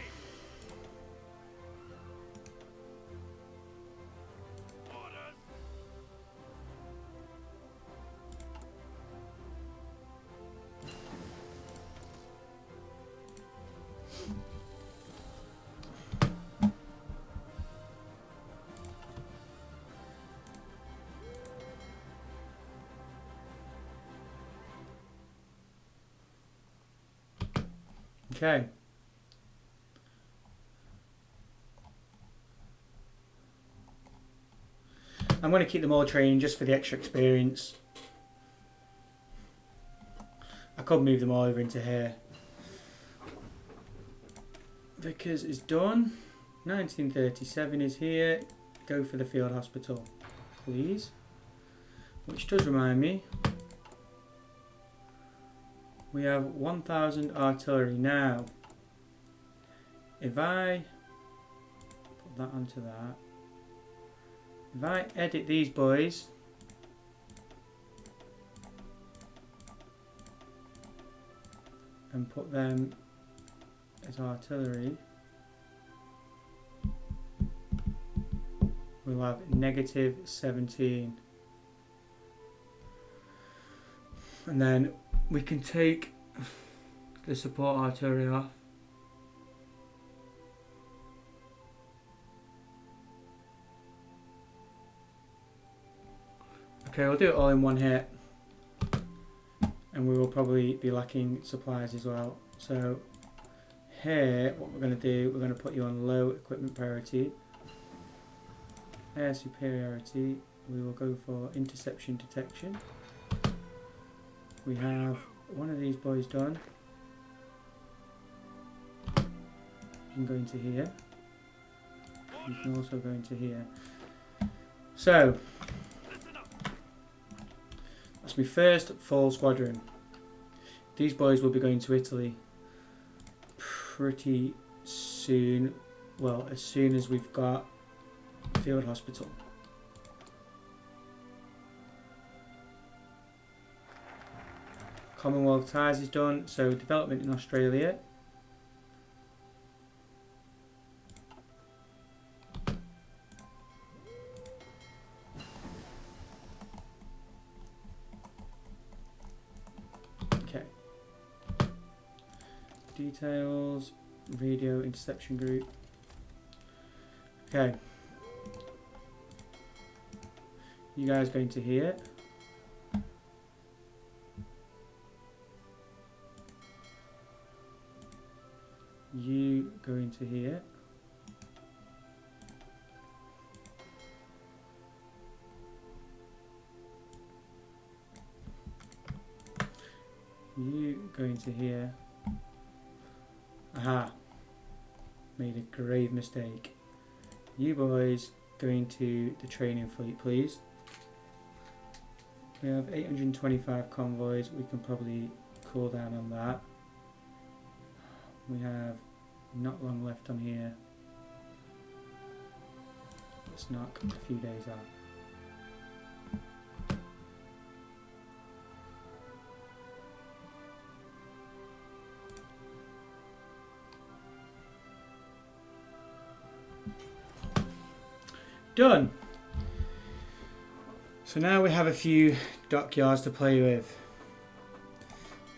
Orders. Okay. I'm going to keep them all training just for the extra experience. I could move them all over into here. Vickers is done. 1937 is here. Go for the field hospital, please. Which does remind me, we have 1,000 artillery now. If I put that onto that, if I edit these boys and put them as artillery, we'll have -17. And then we can take the support artillery off. Okay, we'll do it all in one hit. And we will probably be lacking supplies as well. So here, what we're going to do, we're going to put you on low equipment priority. Air superiority, we will go for interception detection. We have one of these boys done. You can go into here. You can also go into here. So, that's my first full squadron. These boys will be going to Italy pretty soon. Well, as soon as we've got field hospital. Commonwealth ties is done, so development in Australia. Okay. Details, radio interception group. Okay. You guys going to here. You go into here. You go into here. Aha. Made a grave mistake. You boys go into the training fleet, please. We have 825 convoys. We can probably cool down on that. We have not long left on here. Let's knock a few days out. Done. So now we have a few dockyards to play with.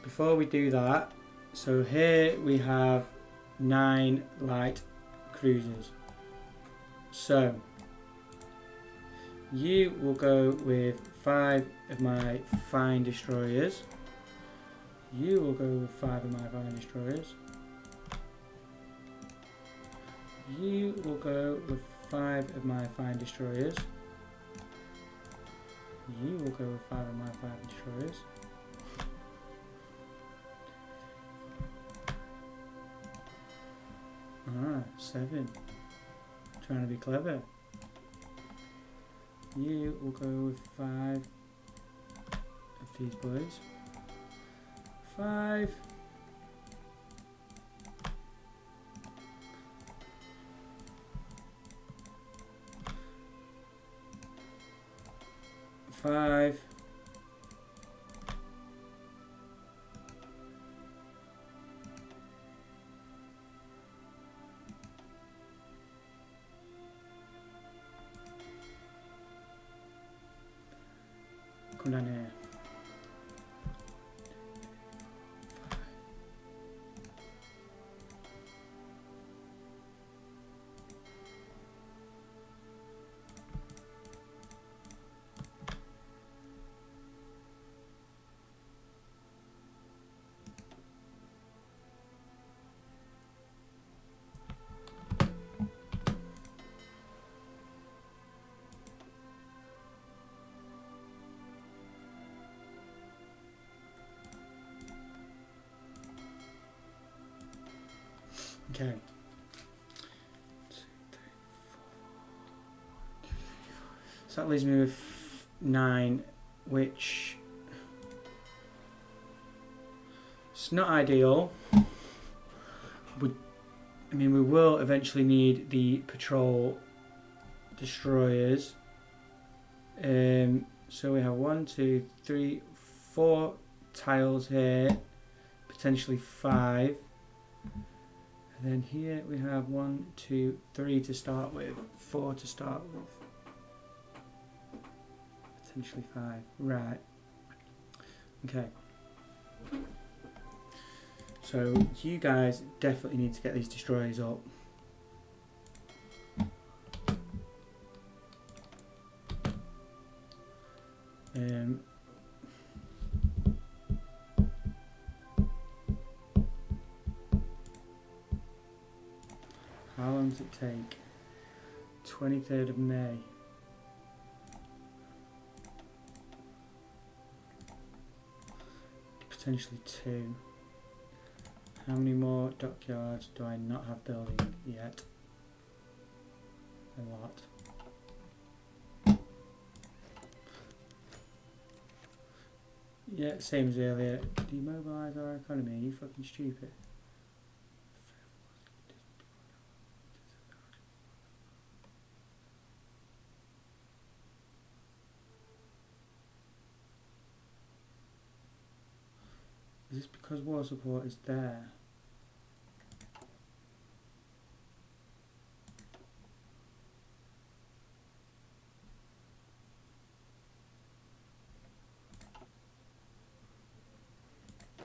Before we do that, so here we have 9 light cruisers. So you will go with 5 of my fine destroyers. You will go with 5 of my fine destroyers. You will go with 5 of my fine destroyers. You will go with 5 of my fine destroyers. Ah, 7. Trying to be clever. You will go with 5 of these boys. 5. 5. こんなね。Okay. 2, 3, 4. So that leaves me with 9, which it's not ideal. I mean, we will eventually need the patrol destroyers. So we have 1, 2, 3, 4 tiles here, potentially 5. And then here we have 1, 2, 3 to start with, 4 to start with, potentially 5. Right. Okay. So you guys definitely need to get these destroyers up. How long does it take? 23rd of May. Potentially 2. How many more dockyards do I not have building yet? A lot. Yeah, same as earlier. Demobilise our economy. Are you fucking stupid? Is this because war support is there?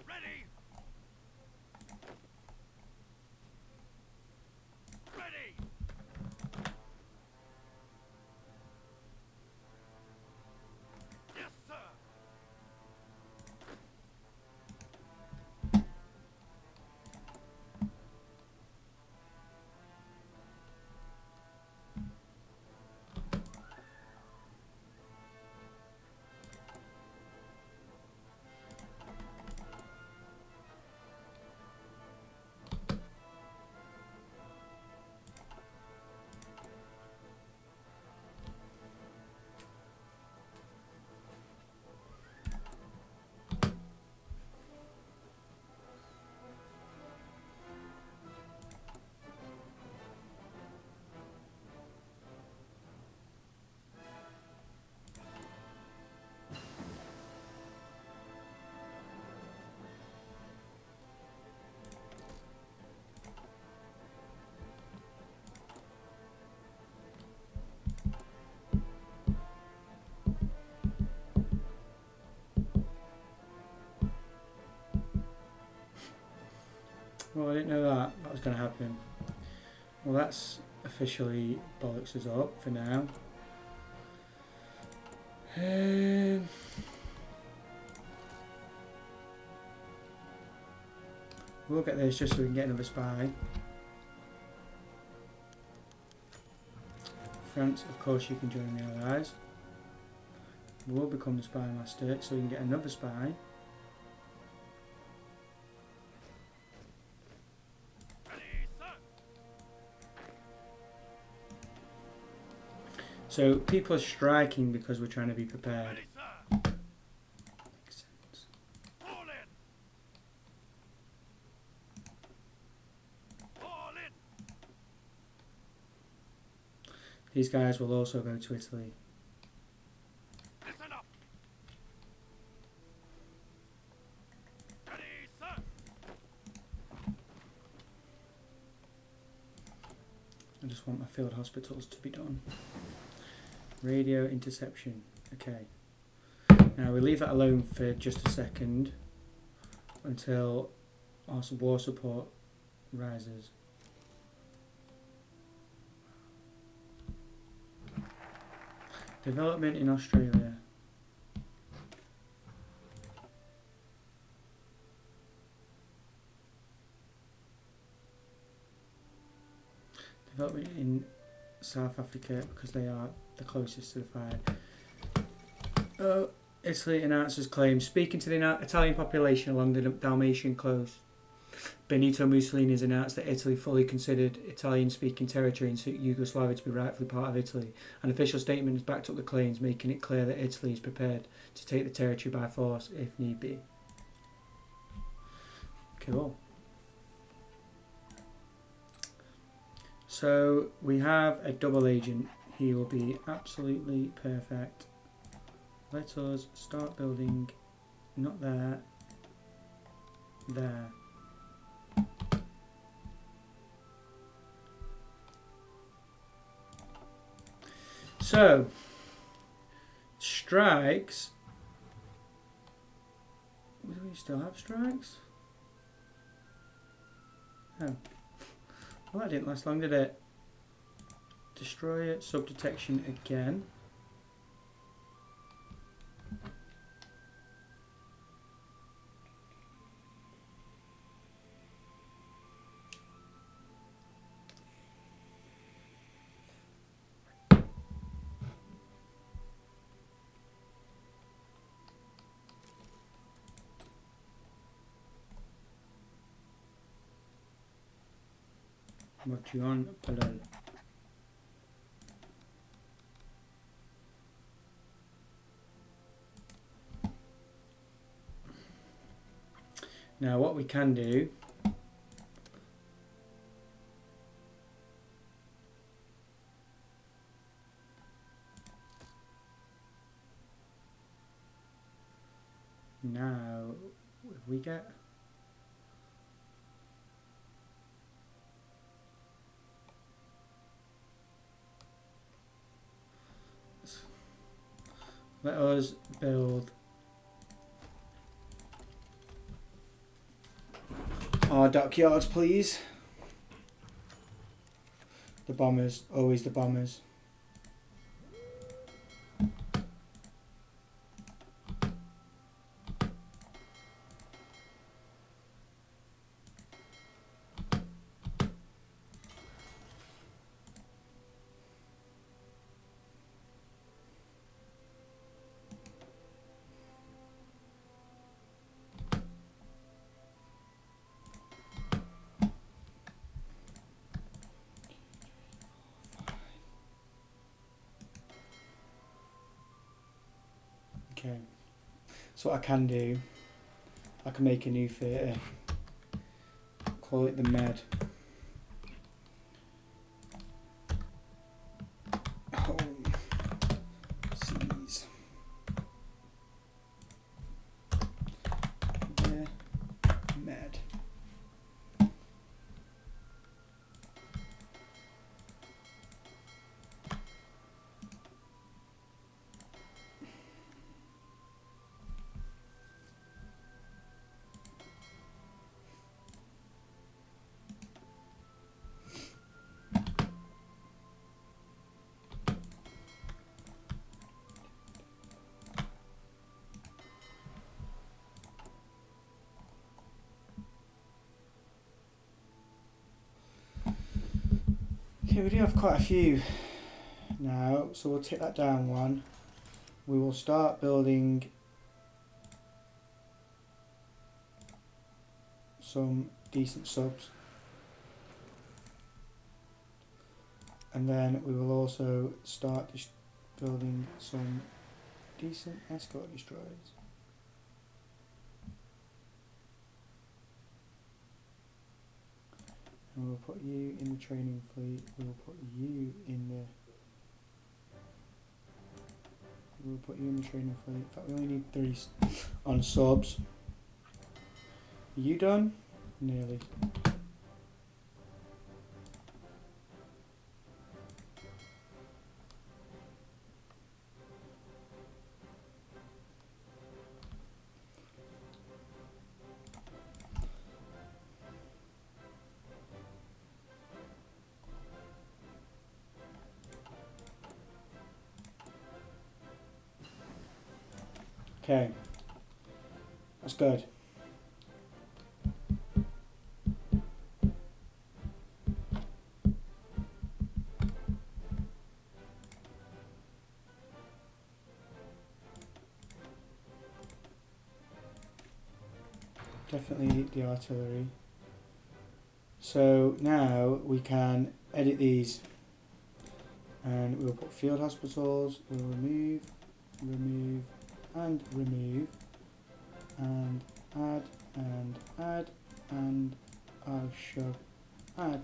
Ready! Ready! happen. Well, that's officially bollocks us up for now. We'll get this just so we can get another spy. France, of course, you can join the Allies. We'll become the spy master so we can get another spy. So people are striking because we're trying to be prepared. Makes sense. Fall in. Fall in. These guys will also go to Italy. Listen up. Ready, sir. I just want my field hospitals to be done. Radio interception. Okay. Now we leave that alone for just a second until our war support rises. Development in Australia. Development in South Africa because they are the closest to the fire. Italy announces claims. Speaking to the Italian population along the Dalmatian coast, Benito Mussolini has announced that Italy fully considered Italian-speaking territory in Yugoslavia to be rightfully part of Italy. An official statement has backed up the claims, making it clear that Italy is prepared to take the territory by force if need be. Cool. So we have a double agent. He will be absolutely perfect. Let us start building, not there, there. So, strikes. Do we still have strikes? Oh. Well, that didn't last long, did it? Destroyer, sub-detection again. Motion parallel. Now what we can do now, if we get let us build our dockyards, please. The bombers, always the bombers. Okay, so what I can do, I can make a new theatre, call it the Med. Home seas. The Med. Okay, we do have quite a few now, so we'll take that down one. We will start building some decent subs. And then we will also start building some decent escort destroyers. And we'll put you in the training fleet. We'll put you in the. We'll put you in the training fleet. In fact, we only need 3 on subs. Are you done? Nearly. Okay, that's good. Definitely the artillery. So now we can edit these, and we'll put field hospitals. We'll remove, and remove, and add, and add, and I'll show add.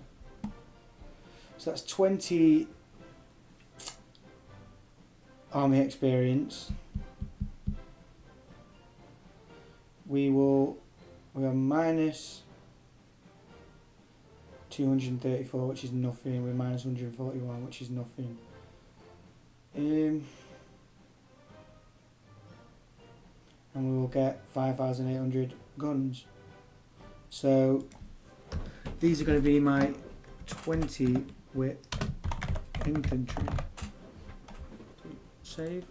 So that's 20 army experience. We are minus 234, which is nothing. We're minus 141, which is nothing. And we will get 5,800 guns. So these are going to be my 20 width infantry. Save.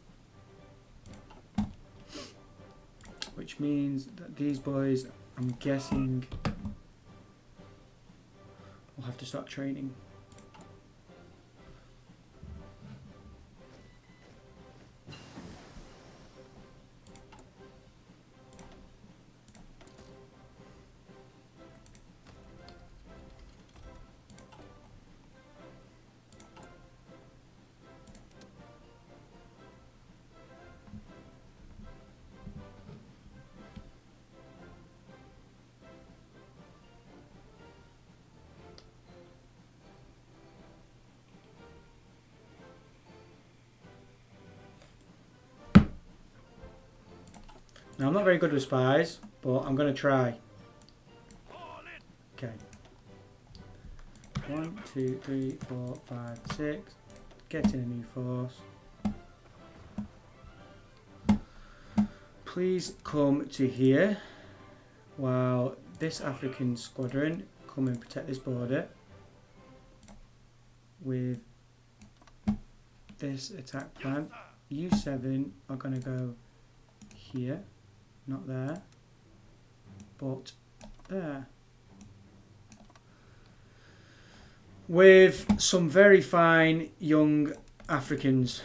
Which means that these boys, I'm guessing, will have to start training. Now I'm not very good with spies, but I'm going to try. Okay. 1, 2, 3, 4, 5, 6. Get in a new force. Please come to here while this African squadron come and protect this border with this attack plan. You 7 are going to go here. Not there, but there. With some very fine young Africans.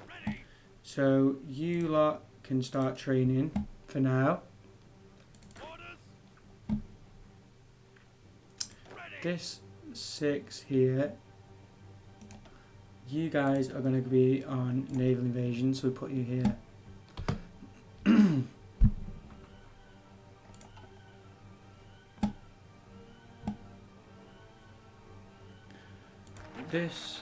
Ready. So you lot can start training for now. Orders. Ready. This 6 here. You guys are going to be on naval invasion, so we put you here. This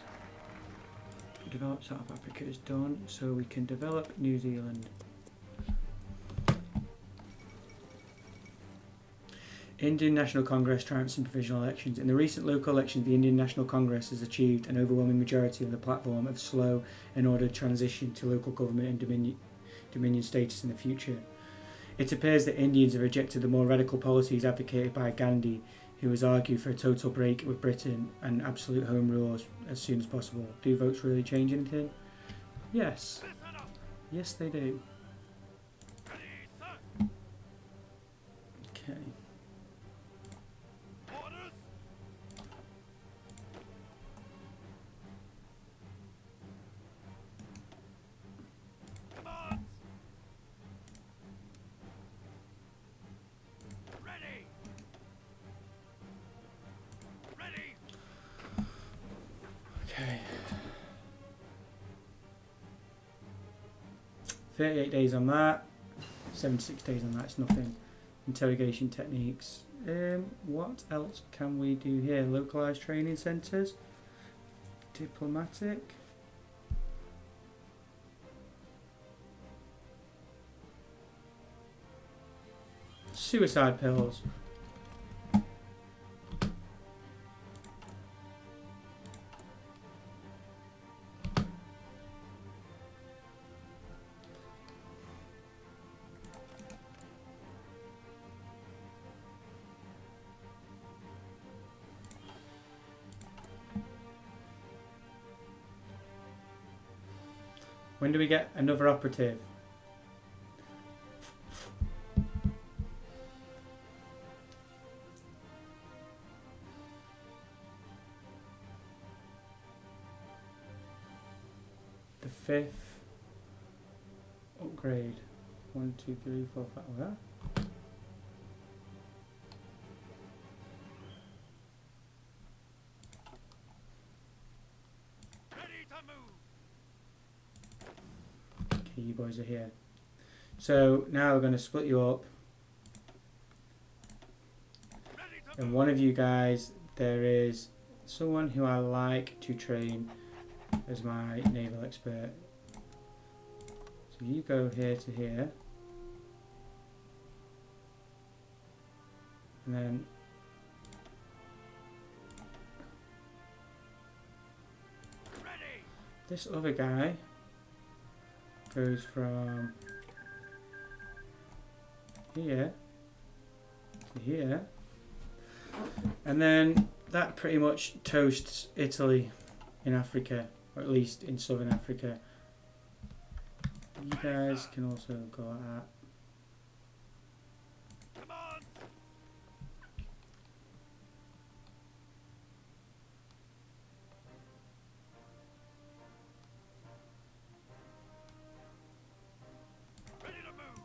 develop South Africa is done, so we can develop New Zealand. Indian National Congress triumphs in provisional elections. In the recent local elections, the Indian National Congress has achieved an overwhelming majority of the platform of slow and ordered transition to local government and dominion status in the future. It appears that Indians have rejected the more radical policies advocated by Gandhi, who has argued for a total break with Britain and absolute home rule as soon as possible. Do votes really change anything? Yes. Listen up. Yes, they do. Ready, sir. Okay. 38 days on that. 76 days on that. It's nothing. Interrogation techniques. What else can we do here? Localized training centres. Diplomatic. Suicide pills. When do we get another operative? The 5th upgrade. 1, 2, 3, 4, 5. Oh, yeah. Ready to move. Okay, you boys are here. So now we're going to split you up. Ready to And move. one of you guys, there is someone who I like to train as my naval expert. So you go here to here. And then Ready. this other guy goes from here to here. And then that pretty much toasts Italy in Africa, or at least in southern Africa. You guys can also go like that. Command. Ready to move.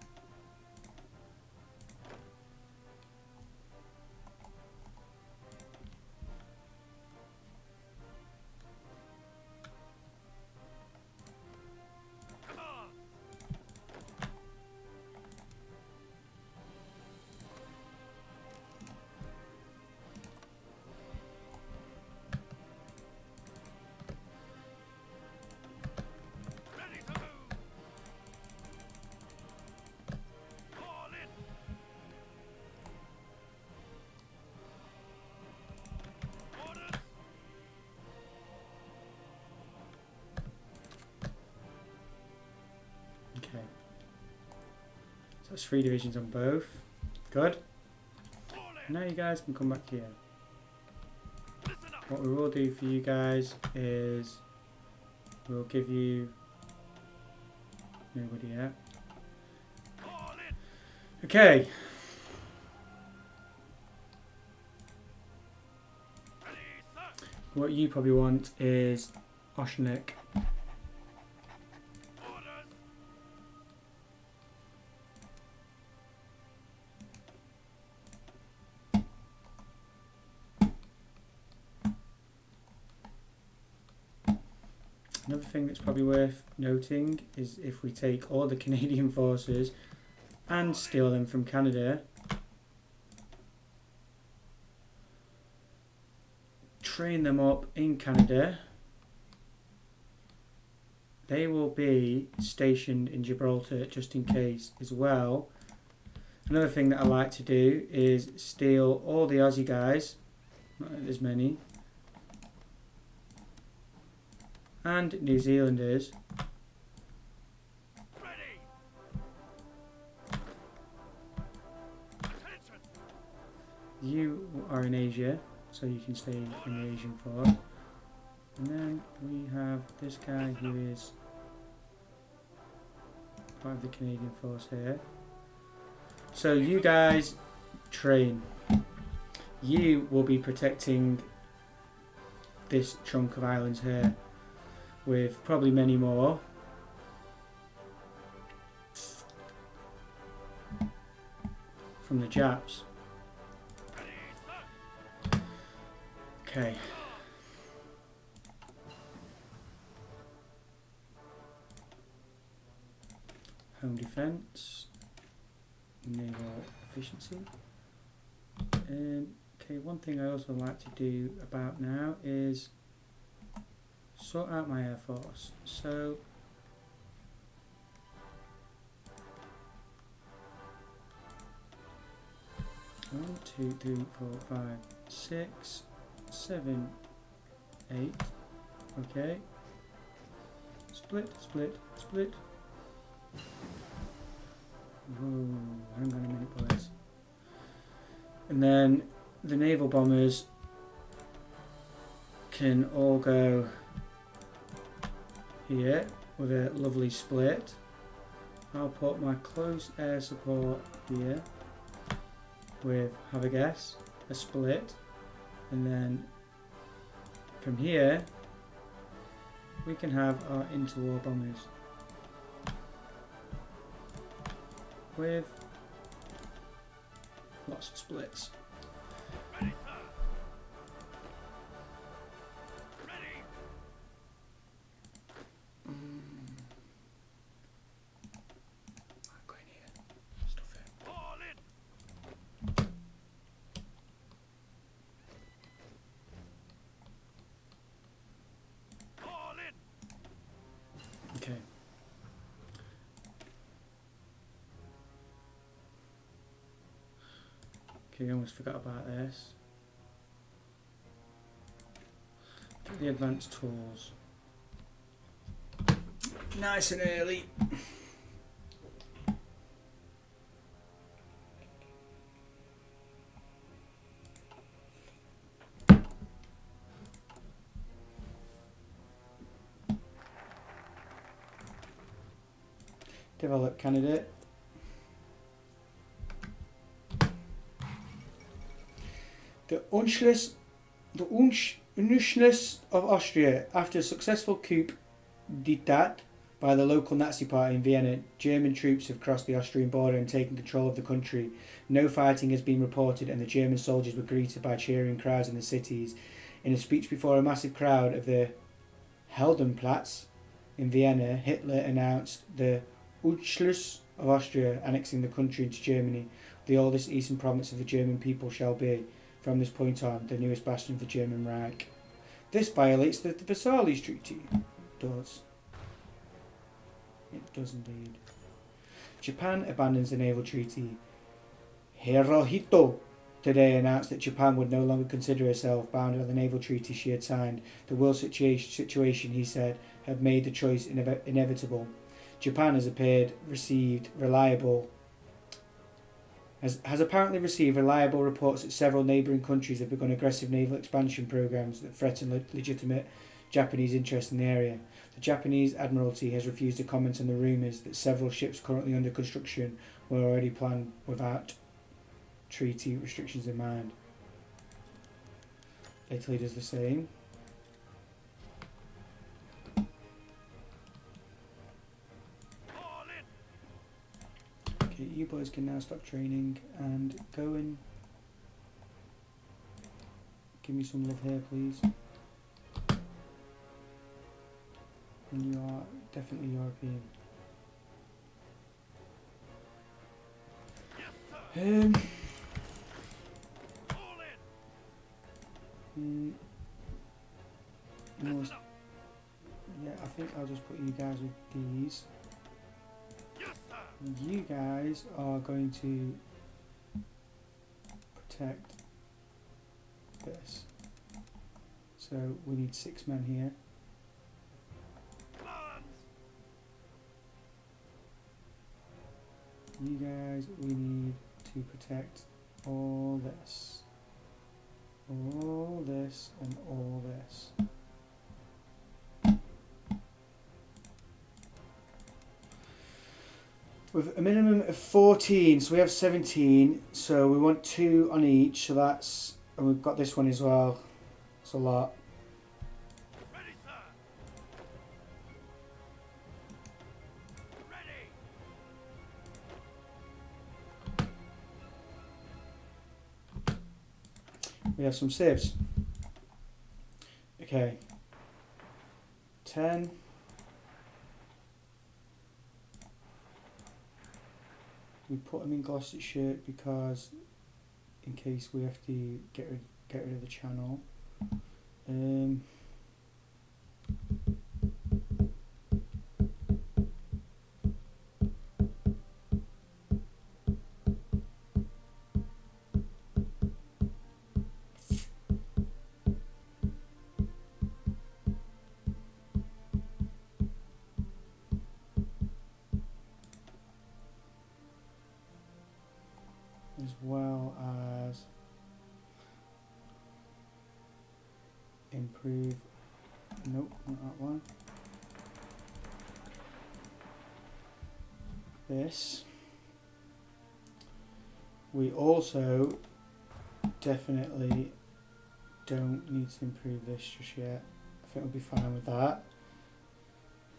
Command. Ready to move. All in. Orders. Okay. So that's 3 divisions on both. Good. All in. Now you guys can come back here. Listen up. What we will do for you guys is we'll give you nobody yet. All in. Okay. Ready, sir. What you probably want is Oshnik. Orders. Another thing that's probably worth noting is if we take all the Canadian forces and steal them from Canada, train them up in Canada, they will be stationed in Gibraltar just in case as well. Another thing that I like to do is steal all the Aussie guys, not that there's many, and New Zealanders. Ready. Attention. You are in Asia, so you can stay in the Asian force. And then we have this guy who is part of the Canadian force here. So you guys train. You will be protecting this chunk of islands here, with probably many more. From the Japs. Ready, sir. Okay. home defence, naval efficiency. Okay, one thing I also like to do about now is sort out my air force. So 1, 2, 3, 4, 5, 6, 7, 8. Okay. Split, split, split. Whoa, hang on a minute, boys. And then the naval bombers can all go here with a lovely split. I'll put my close air support here with, have a guess, a split, and then from here we can have our interwar bombers with lots of splits. Ready, sir. Ready. Go in here. Stuff it. Fall in. Fall in. Okay. Okay, I almost forgot about this. Get the advanced tools. Nice and early. Develop candidate. The Unschluss of Austria. After a successful coup d'etat by the local Nazi party in Vienna, German troops have crossed the Austrian border and taken control of the country. No fighting has been reported, and the German soldiers were greeted by cheering crowds in the cities. In a speech before a massive crowd of the Heldenplatz in Vienna, Hitler announced the Anschluss of Austria, annexing the country into Germany. The oldest eastern province of the German people shall be, from this point on, the newest bastion of the German Reich. This violates the Versailles Treaty. It does. It does indeed. Japan abandons the naval treaty. Hirohito today announced that Japan would no longer consider herself bound by the naval treaty she had signed. The world situation, he said, had made the choice inevitable. Japan has apparently received reliable reports that several neighbouring countries have begun aggressive naval expansion programs that threaten legitimate Japanese interests in the area. The Japanese Admiralty has refused to comment on the rumours that several ships currently under construction were already planned without treaty restrictions in mind. Italy does the same. Okay, you boys can now stop training and go and give me some love here, please. And you are definitely European. Yes, sir. Fall in. Most, yeah, I think I'll just put you guys with these. Yes, sir. You guys are going to protect this. So we need 6 men here. Arms. You guys, we need to protect all this. All this and all this. With a minimum of 14, so we have 17, so we want 2 on each, so that's, and we've got this one as well, it's a lot. Ready, sir. Ready. We have some civs. Okay. 10. We put them in Gloucestershire because in case we have to get rid of the channel. As well as improve, nope, not that one, this. We also definitely don't need to improve this just yet. I think we'll be fine with that.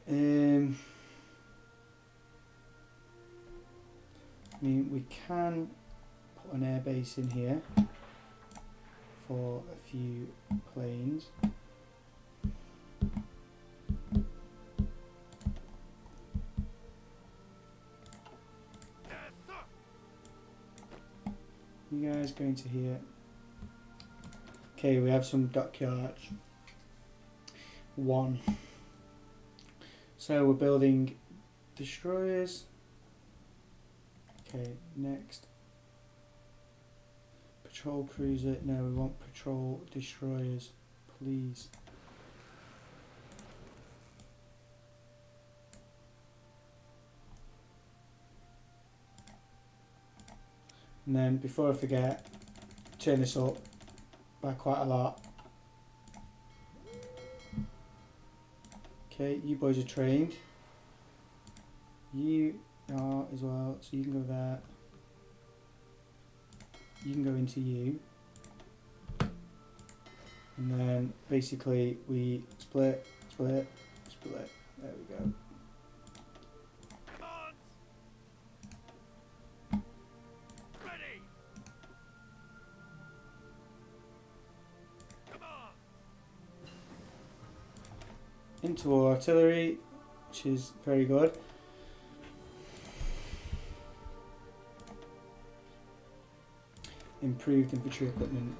I mean, we can put an air base in here for a few planes. Yes, sir. You guys go into here. Okay, we have some dockyards. 1. So we're building destroyers. Okay, next. Patrol cruiser. No, we want patrol destroyers, please. And then, before I forget, turn this up by quite a lot. Okay, you boys are trained. You are as well, so you can go there. You can go into you. And then basically we split. There we go. Commands. Ready. Command. Into our artillery, which is very good. Improved infantry equipment.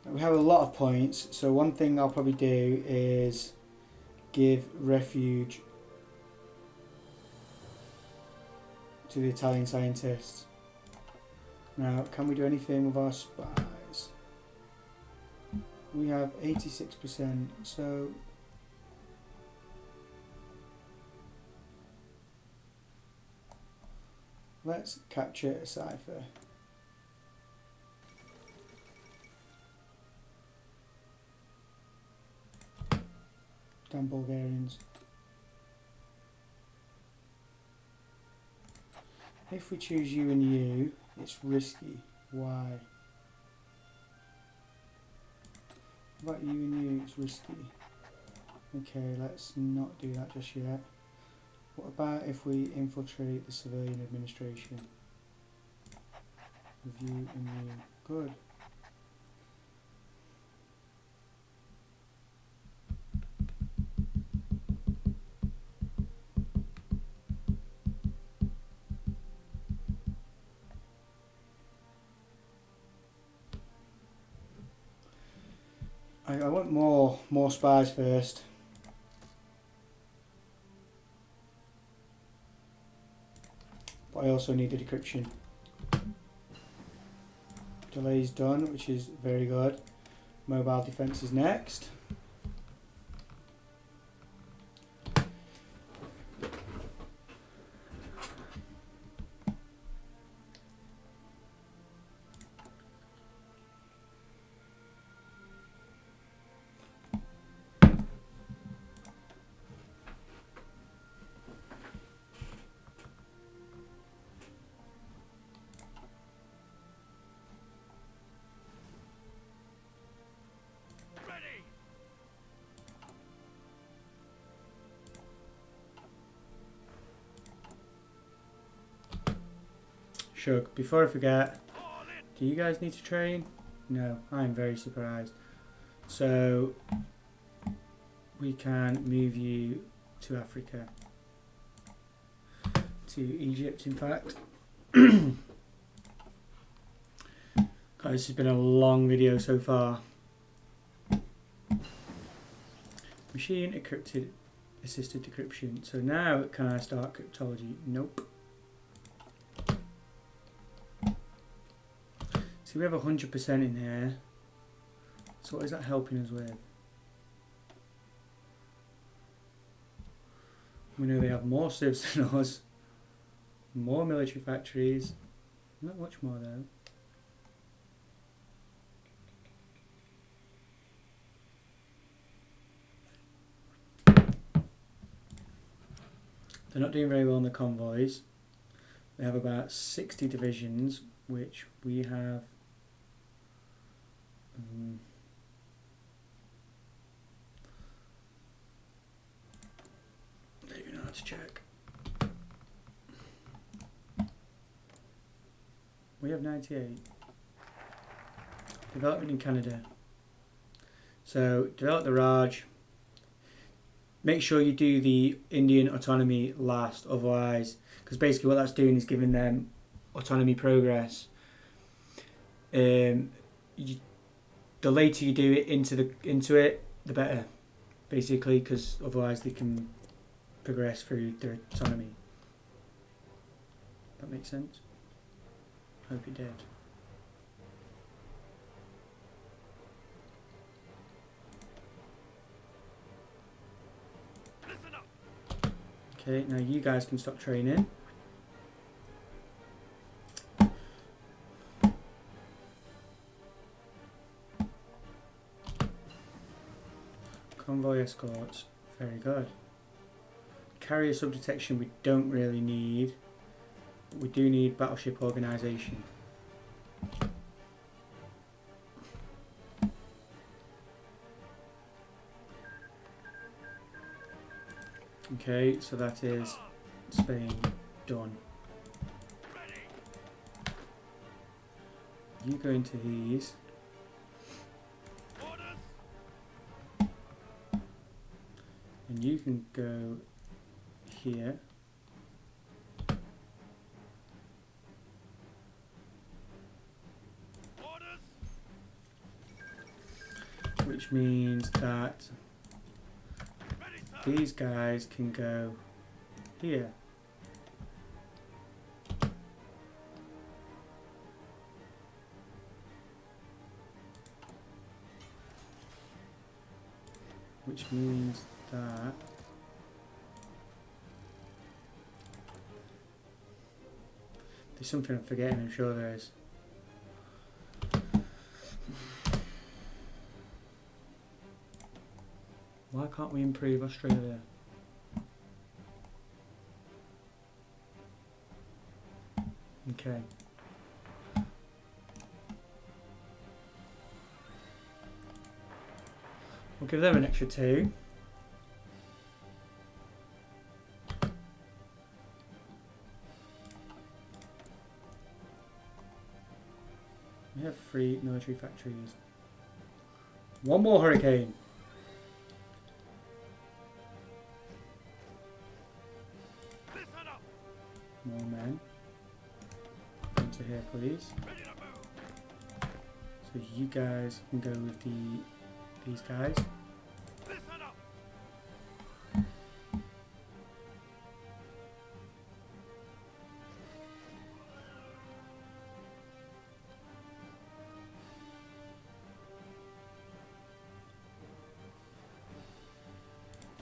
We have a lot of points, so one thing I'll probably do is give refuge to the Italian scientists. Now, can we do anything with our spies? We have 86%, so let's capture a cipher. Damn Bulgarians. If we choose you and you, it's risky. Why? What about you and you? It's risky. Okay, let's not do that just yet. What about if we infiltrate the civilian administration? With you and you. Good. I want more spies first. But I also need the decryption. Delay's done, which is very good. Mobile defense is next. Ready. Shug, before I forget, All in. do you guys need to train? No, I'm very surprised. So we can move you to Africa. To to Egypt, in fact. Guys, this has been a long video so far. Machine encrypted, assisted decryption. So now can I start cryptology? Nope. So we have 100% in here. So what is that helping us with? We know they have more civs than us, more military factories, not much more though. They're not doing very well in the convoys. They have about 60 divisions, which we have I don't even know how to check. We have 98. Development in Canada. So develop the Raj. Make sure you do the Indian autonomy last, otherwise, because basically what that's doing is giving them autonomy progress. The later you do it into it, the better, basically, because otherwise they can progress through their autonomy. That makes sense? I hope it did. Listen up. Okay, now you guys can stop training. Convoy escorts, very good. Carrier subdetection we don't really need. But we do need battleship organisation. Okay, so that is Spain done. Ready. You go into these. Orders. And you can go here. Orders. Which means that Ready, sir. these guys can go here. Which means that there's something I'm forgetting, I'm sure there is. Why can't we improve Australia? Okay. We'll give them an extra 2. We have 3 military factories. 1 more hurricane. Listen up. More men. Into here, please. Ready to move. So you guys can go with these guys. Listen up.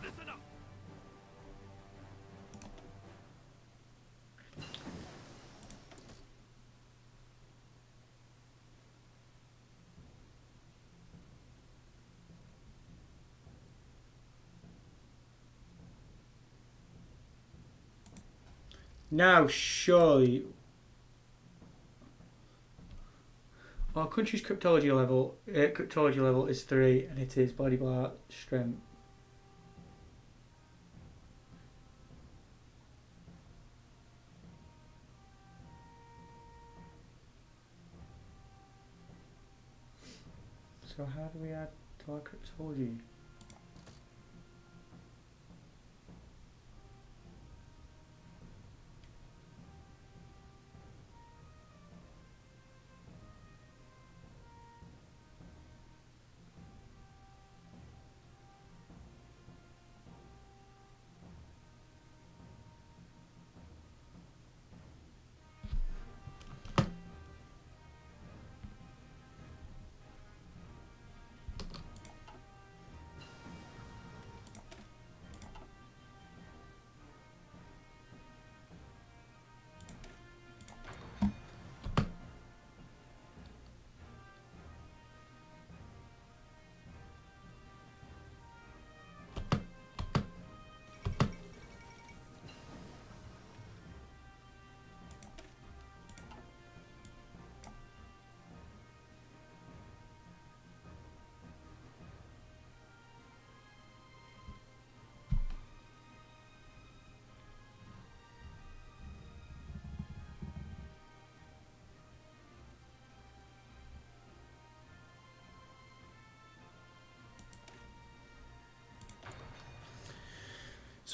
Listen up. Now, surely, our country's cryptology level is 3, and it is body bar strength. So how do we add to our cryptology?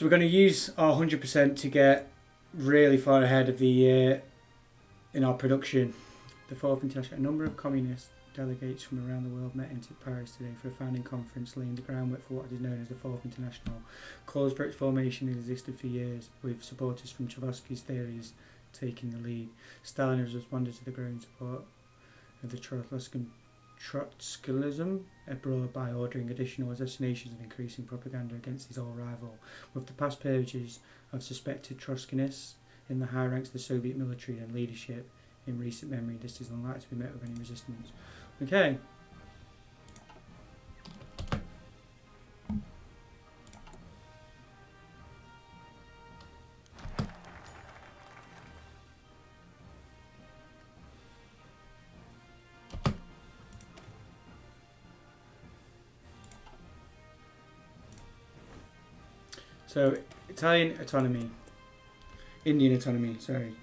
So we're going to use our 100% to get really far ahead of the in our production. The Fourth International, a number of communist delegates from around the world met in Paris today for a founding conference, laying the groundwork for what is known as the Fourth International. Calls for its formation has existed for years, with supporters from Trotsky's theories taking the lead. Stalin has responded to the growing support of the Trotskyism abroad by ordering additional assassinations and increasing propaganda against his old rival. With the past purges of suspected Trotskyists in the high ranks of the Soviet military and leadership in recent memory, this is unlikely to be met with any resistance. Okay. So, Italian autonomy. Indian autonomy, sorry.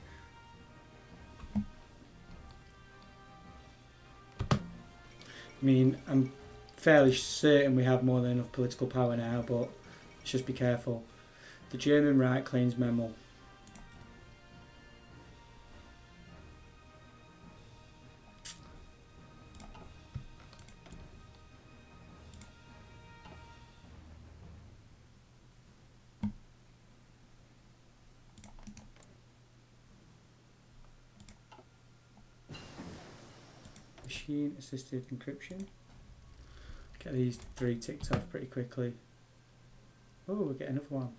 I mean, I'm fairly certain we have more than enough political power now, but let's just be careful. The German right claims Memel. Machine assisted encryption. Get these 3 ticked off pretty quickly. Oh, we'll get another one.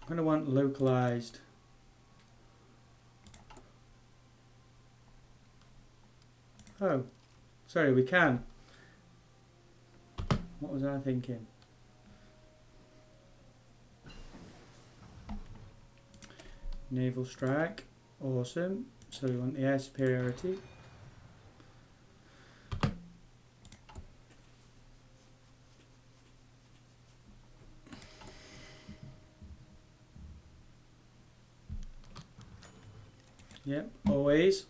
I'm going to want localized. Oh, sorry, we can. What was I thinking? Naval strike, awesome. So we want the air superiority. Yep, always.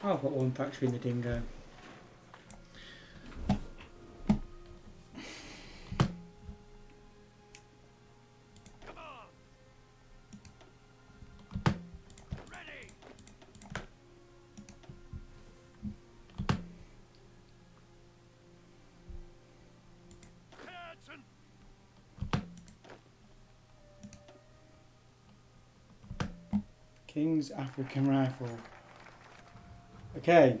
I'll put one factory in the Dingo. Come on! Ready! Attention! King's African Rifle. Okay.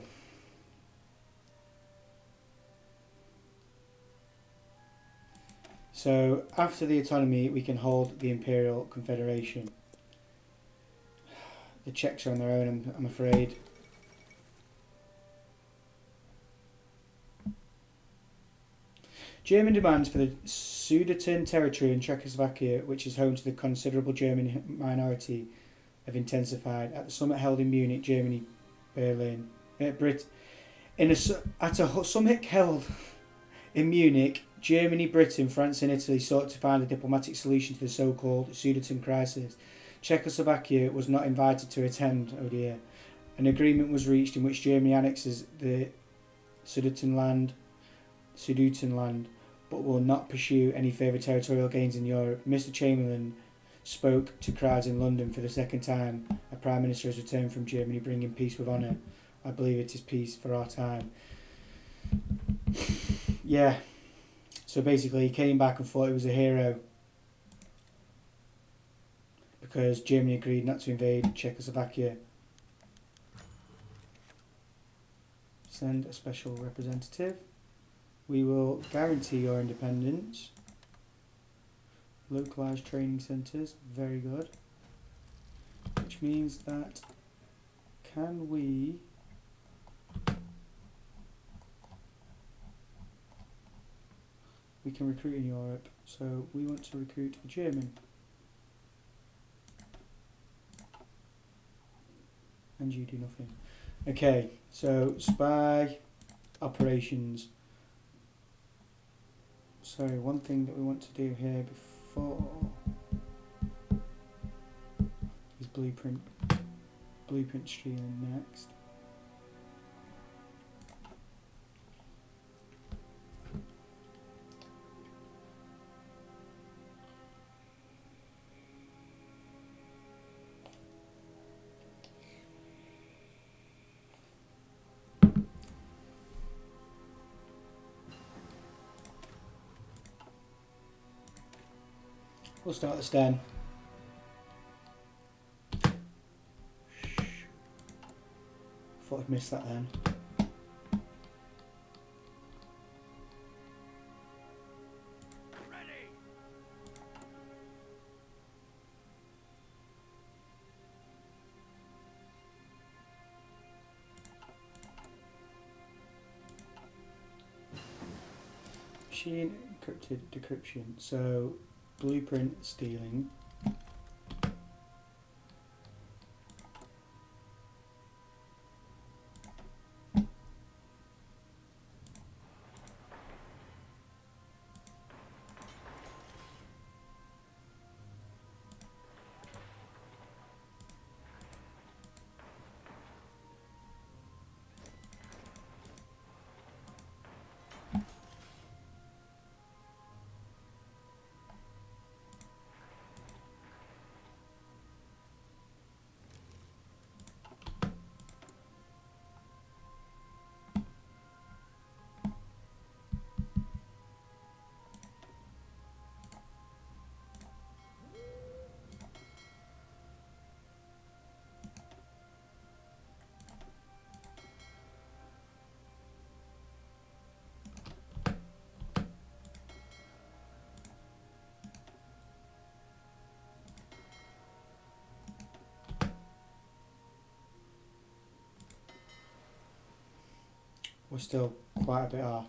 So after the autonomy, we can hold the Imperial Confederation. The Czechs are on their own, I'm afraid. German demands for the Sudeten territory in Czechoslovakia, which is home to the considerable German minority, have intensified. At the summit held in Munich, Germany, Berlin, summit held in Munich, Germany, Britain, France and Italy sought to find a diplomatic solution to the so-called Sudeten crisis. Czechoslovakia was not invited to attend, oh dear. An agreement was reached in which Germany annexes the Sudetenland, but will not pursue any further territorial gains in Europe. Mr. Chamberlain spoke to crowds in London for the second time. A Prime Minister has returned from Germany bringing peace with honour. I believe it is peace for our time. Yeah. So basically he came back and thought he was a hero because Germany agreed not to invade Czechoslovakia. Send a special representative. We will guarantee your independence. Localised training centres, very good. Which means that we can recruit in Europe, so we want to recruit a German. And you do nothing. Okay, so spy operations. Sorry, one thing that we want to do here before is blueprint stealing next. We'll start the stand. Thought I'd missed that then. Ready. Machine encrypted decryption. So blueprint stealing. We're still quite a bit off.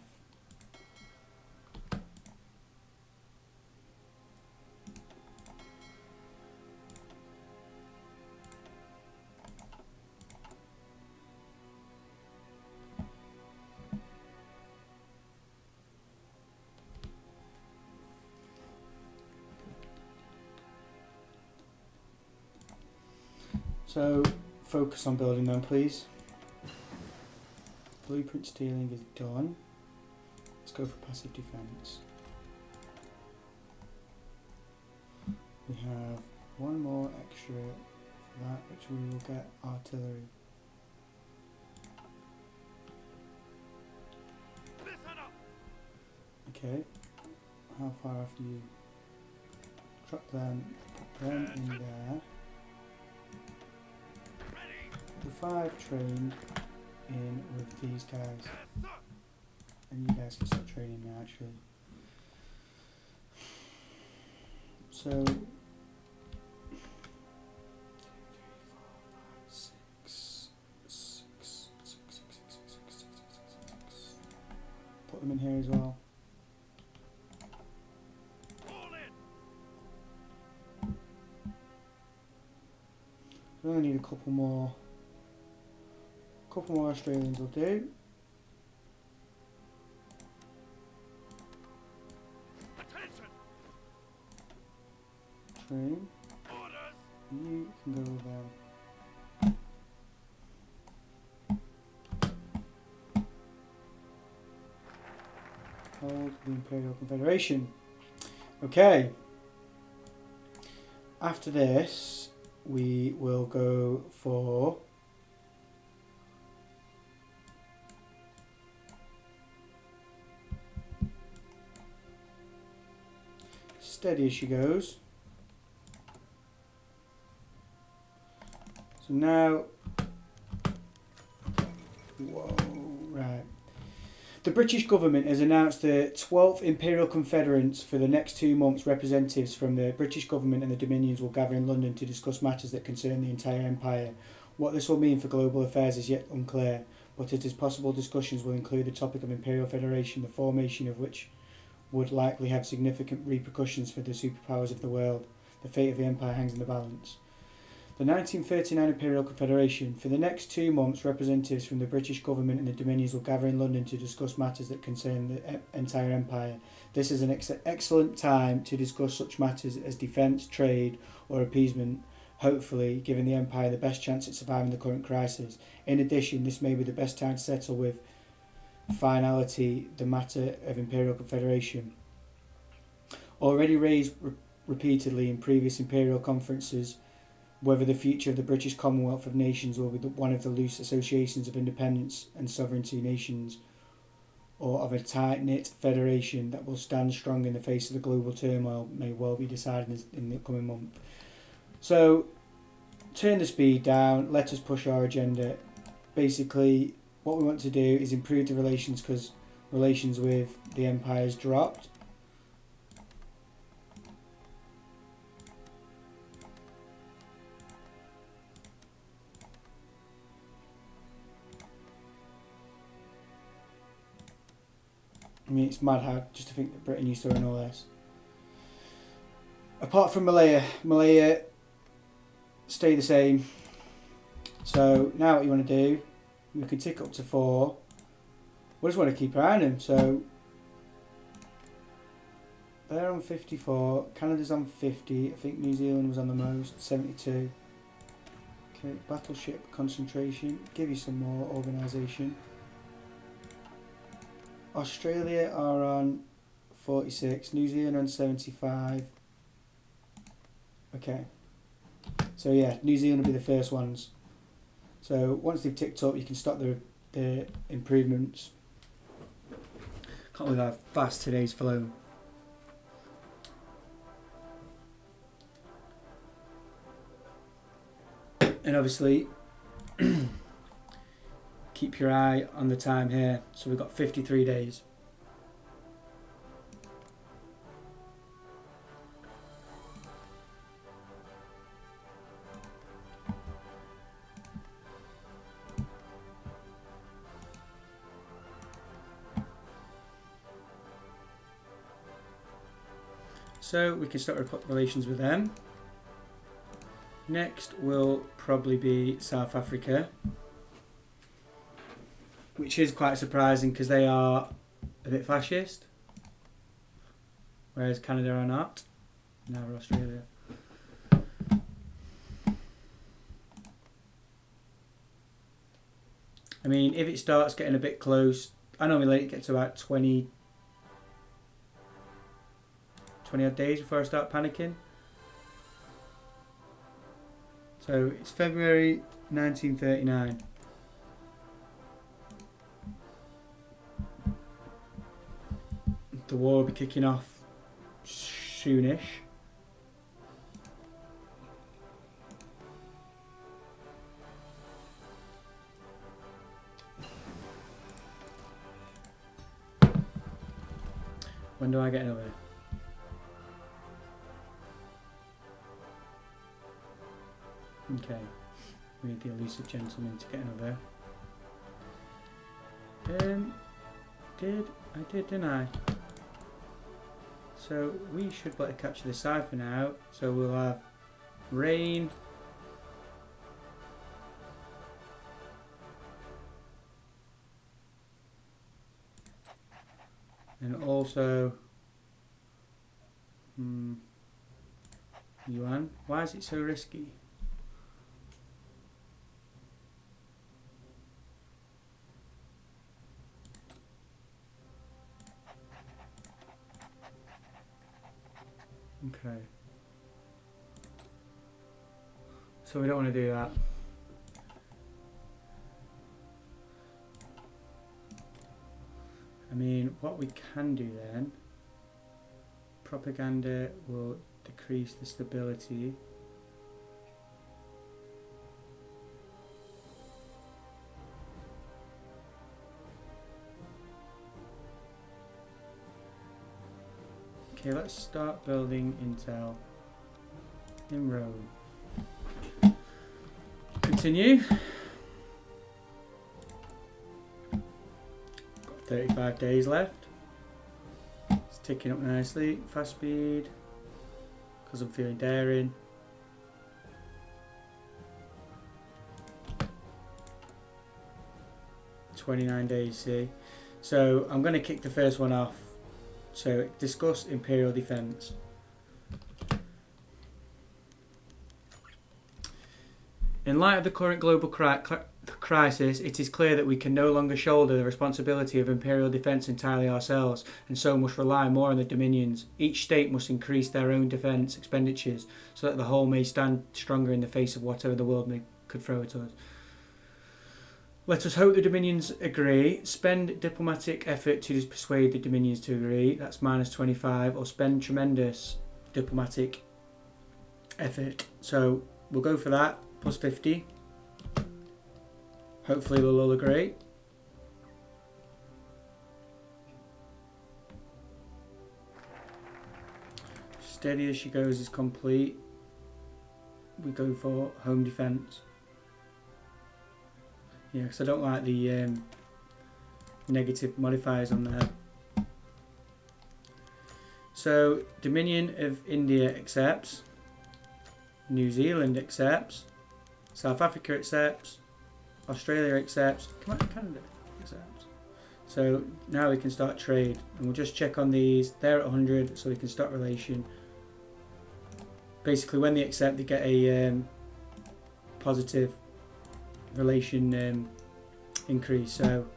So focus on building them, please. Blueprint stealing is done. Let's go for passive defense. We have one more extra for that, which we will get artillery. Listen up. Okay, how far off you? Drop them, put them in there. Ready. The 5 trained in with these guys, Yes, sir. and you guys can start training now actually. So 6. Put them in here as well. Fall in. We only need a couple more. Couple more Australians will do. Attention. Train. Orders. You can go there. Hold the Imperial Confederation. Okay. After this, we will go for steady as she goes. So now, whoa, right. The British government has announced the 12th Imperial Conference. For the next 2 months, representatives from the British government and the Dominions will gather in London to discuss matters that concern the entire empire. What this will mean for global affairs is yet unclear, but it is possible discussions will include the topic of Imperial Federation, the formation of which would likely have significant repercussions for the superpowers of the world. The fate of the empire hangs in the balance. The 1939 Imperial Confederation. For the next 2 months, representatives from the British government and the Dominions will gather in London to discuss matters that concern the entire empire. This is an excellent time to discuss such matters as defence, trade or appeasement, hopefully giving the empire the best chance at surviving the current crisis. In addition, this may be the best time to settle with finality the matter of Imperial Confederation. Already raised repeatedly in previous Imperial conferences, whether the future of the British Commonwealth of Nations will be one of the loose associations of independence and sovereignty nations, or of a tight-knit federation that will stand strong in the face of the global turmoil, may well be decided in the coming month. So, turn the speed down, let us push our agenda. Basically, what we want to do is improve the relations, because relations with the Empire's dropped. I mean, it's mad how just to think that Britain used to run all this. Apart from Malaya stay the same. So now what you want to do, we can tick up to 4. We just want to keep our eye on them. So they're on 54. Canada's on 50. I think New Zealand was on the most, 72. Okay, battleship concentration. Give you some more organisation. Australia are on 46, New Zealand on 75. Okay, so yeah, New Zealand will be the first ones. So once they've ticked up, you can start the improvements. Can't believe how fast today's flown. And obviously, keep your eye on the time here. So we've got 53 days. So we can start relations with them. Next will probably be South Africa, which is quite surprising because they are a bit fascist, whereas Canada are not. Now we're Australia. I mean, if it starts getting a bit close, I normally let it get to about 20 odd days before I start panicking. So it's February 1939. The war will be kicking off soonish. When do I get another? Okay, we need the elusive gentleman to get another. I did, didn't I? So we should let it capture the cipher now. So we'll have rain. And also Yuan. Why is it so risky? Okay. So we don't want to do that. I mean, what we can do then, propaganda will decrease the stability. Okay, let's start building intel in Rome. Continue. Got 35 days left. It's ticking up nicely. Fast speed, because I'm feeling daring. "29 days, see. So I'm going to kick the first one off. So discuss Imperial defence. In light of the current global crisis, it is clear that we can no longer shoulder the responsibility of imperial defence entirely ourselves, and so must rely more on the dominions. Each state must increase their own defence expenditures, so that the whole may stand stronger in the face of whatever the world could throw at us. Let us hope the dominions agree. Spend diplomatic effort to persuade the dominions to agree. That's minus 25, or spend tremendous diplomatic effort. So we'll go for that. Plus 50. Hopefully they'll all agree. Steady as she goes is complete. We go for home defence. Yeah, because I don't like the negative modifiers on there. So Dominion of India accepts. New Zealand accepts. South Africa accepts. Australia accepts. Canada accepts. So now we can start trade, and we'll just check on these. They're at 100, so we can start relation. Basically, when they accept, they get a positive relation increase. So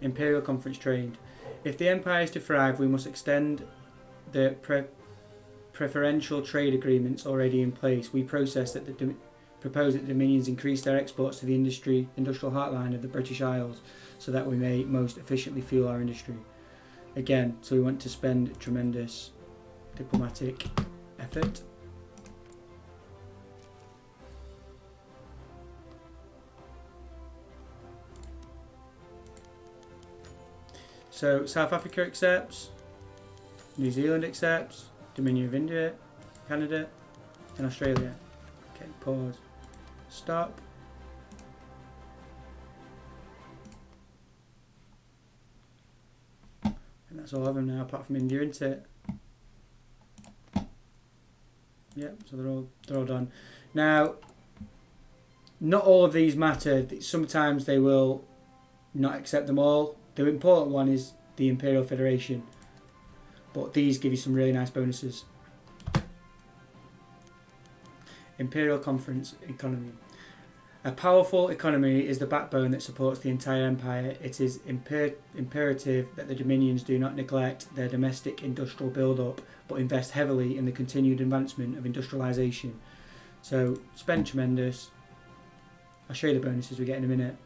Imperial Conference trained. If the empire is to thrive, we must extend the preferential trade agreements already in place. We propose that the Dominions increase their exports to the industrial heartland of the British Isles, so that we may most efficiently fuel our industry. Again, so we want to spend tremendous diplomatic effort. So South Africa accepts, New Zealand accepts, Dominion of India, Canada, and Australia. Okay, pause. Stop. And that's all of them now, apart from India, isn't it? Yep, so they're all done. Now, not all of these matter. Sometimes they will not accept them all. The important one is the Imperial Federation, but these give you some really nice bonuses. Imperial Conference economy. A powerful economy is the backbone that supports the entire empire. It is imperative that the dominions do not neglect their domestic industrial build-up, but invest heavily in the continued advancement of industrialization. So spend tremendous. I'll show you the bonuses we get in a minute.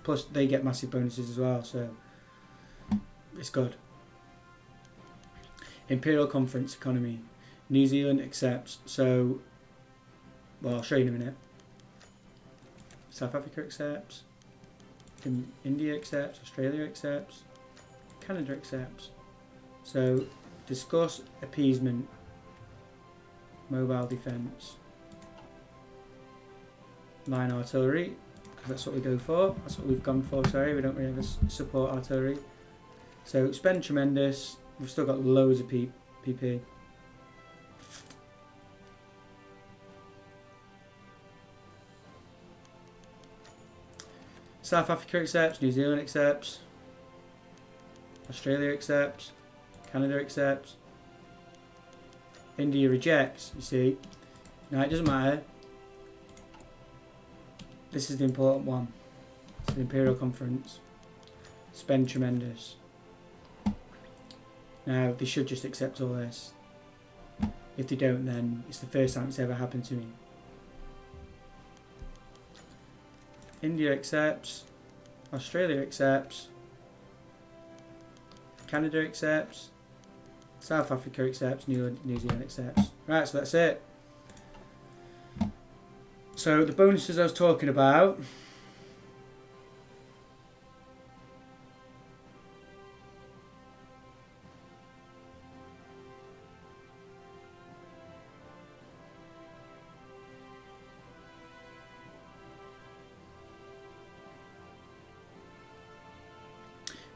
Plus they get massive bonuses as well, so it's good. Imperial Conference economy. New Zealand accepts. So, well, I'll show you in a minute. South Africa accepts. India accepts. Australia accepts. Canada accepts. So, discuss appeasement. Mobile defence. Line artillery, because that's what we go for. That's what we've gone for, sorry. We don't really have a support artillery. So, spend tremendous. We've still got loads of PP. South Africa accepts, New Zealand accepts, Australia accepts, Canada accepts, India rejects, you see. Now it doesn't matter. This is the important one. It's the Imperial Conference. Spend tremendous. Now, they should just accept all this. If they don't, then it's the first time it's ever happened to me. India accepts. Australia accepts. Canada accepts. South Africa accepts. New Zealand accepts. Right, so that's it. So the bonuses I was talking about.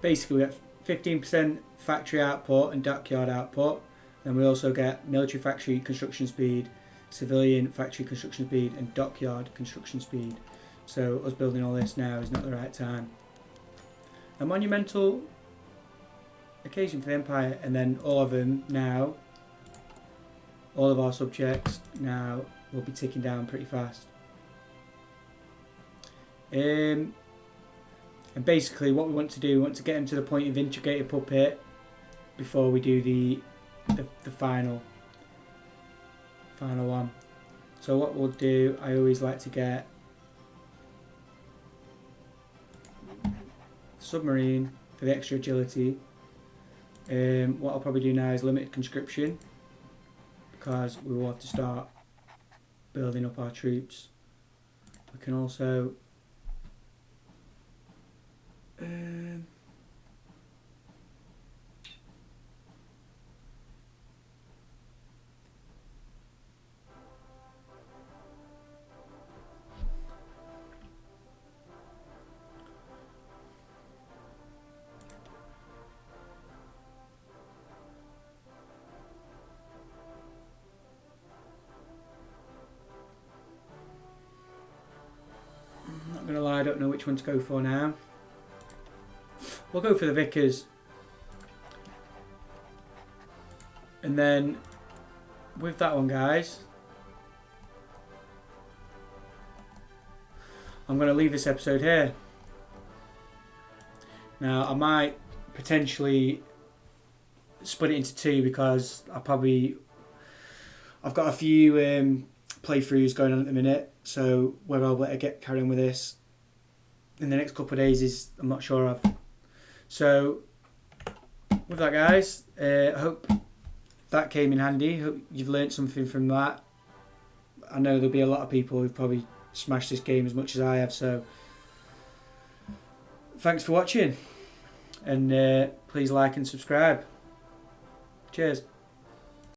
Basically, we get 15% factory output and dockyard output. Then we also get military factory construction speed, civilian factory construction speed, and dockyard construction speed. So us building all this now is not the right time. A monumental occasion for the Empire, and then all of them now, all of our subjects now will be ticking down pretty fast. And basically what we want to do, we want to get them to the point of integrated puppet before we do the final one. So what we'll do, I always like to get submarine for the extra agility. What I'll probably do now is limited conscription, because we will have to start building up our troops. We can also I'm not gonna lie, I don't know which one to go for now. We'll go for the Vickers. And then with that one, guys, I'm going to leave this episode here. Now, I might potentially split it into two, because I've got a few playthroughs going on at the minute. So whether I'll let it get carried on with this in the next couple of days is I'm not sure of. So with that, guys, I hope that came in handy. Hope you've learnt something from that. I know there'll be a lot of people who've probably smashed this game as much as I have, so thanks for watching, and please like and subscribe. Cheers.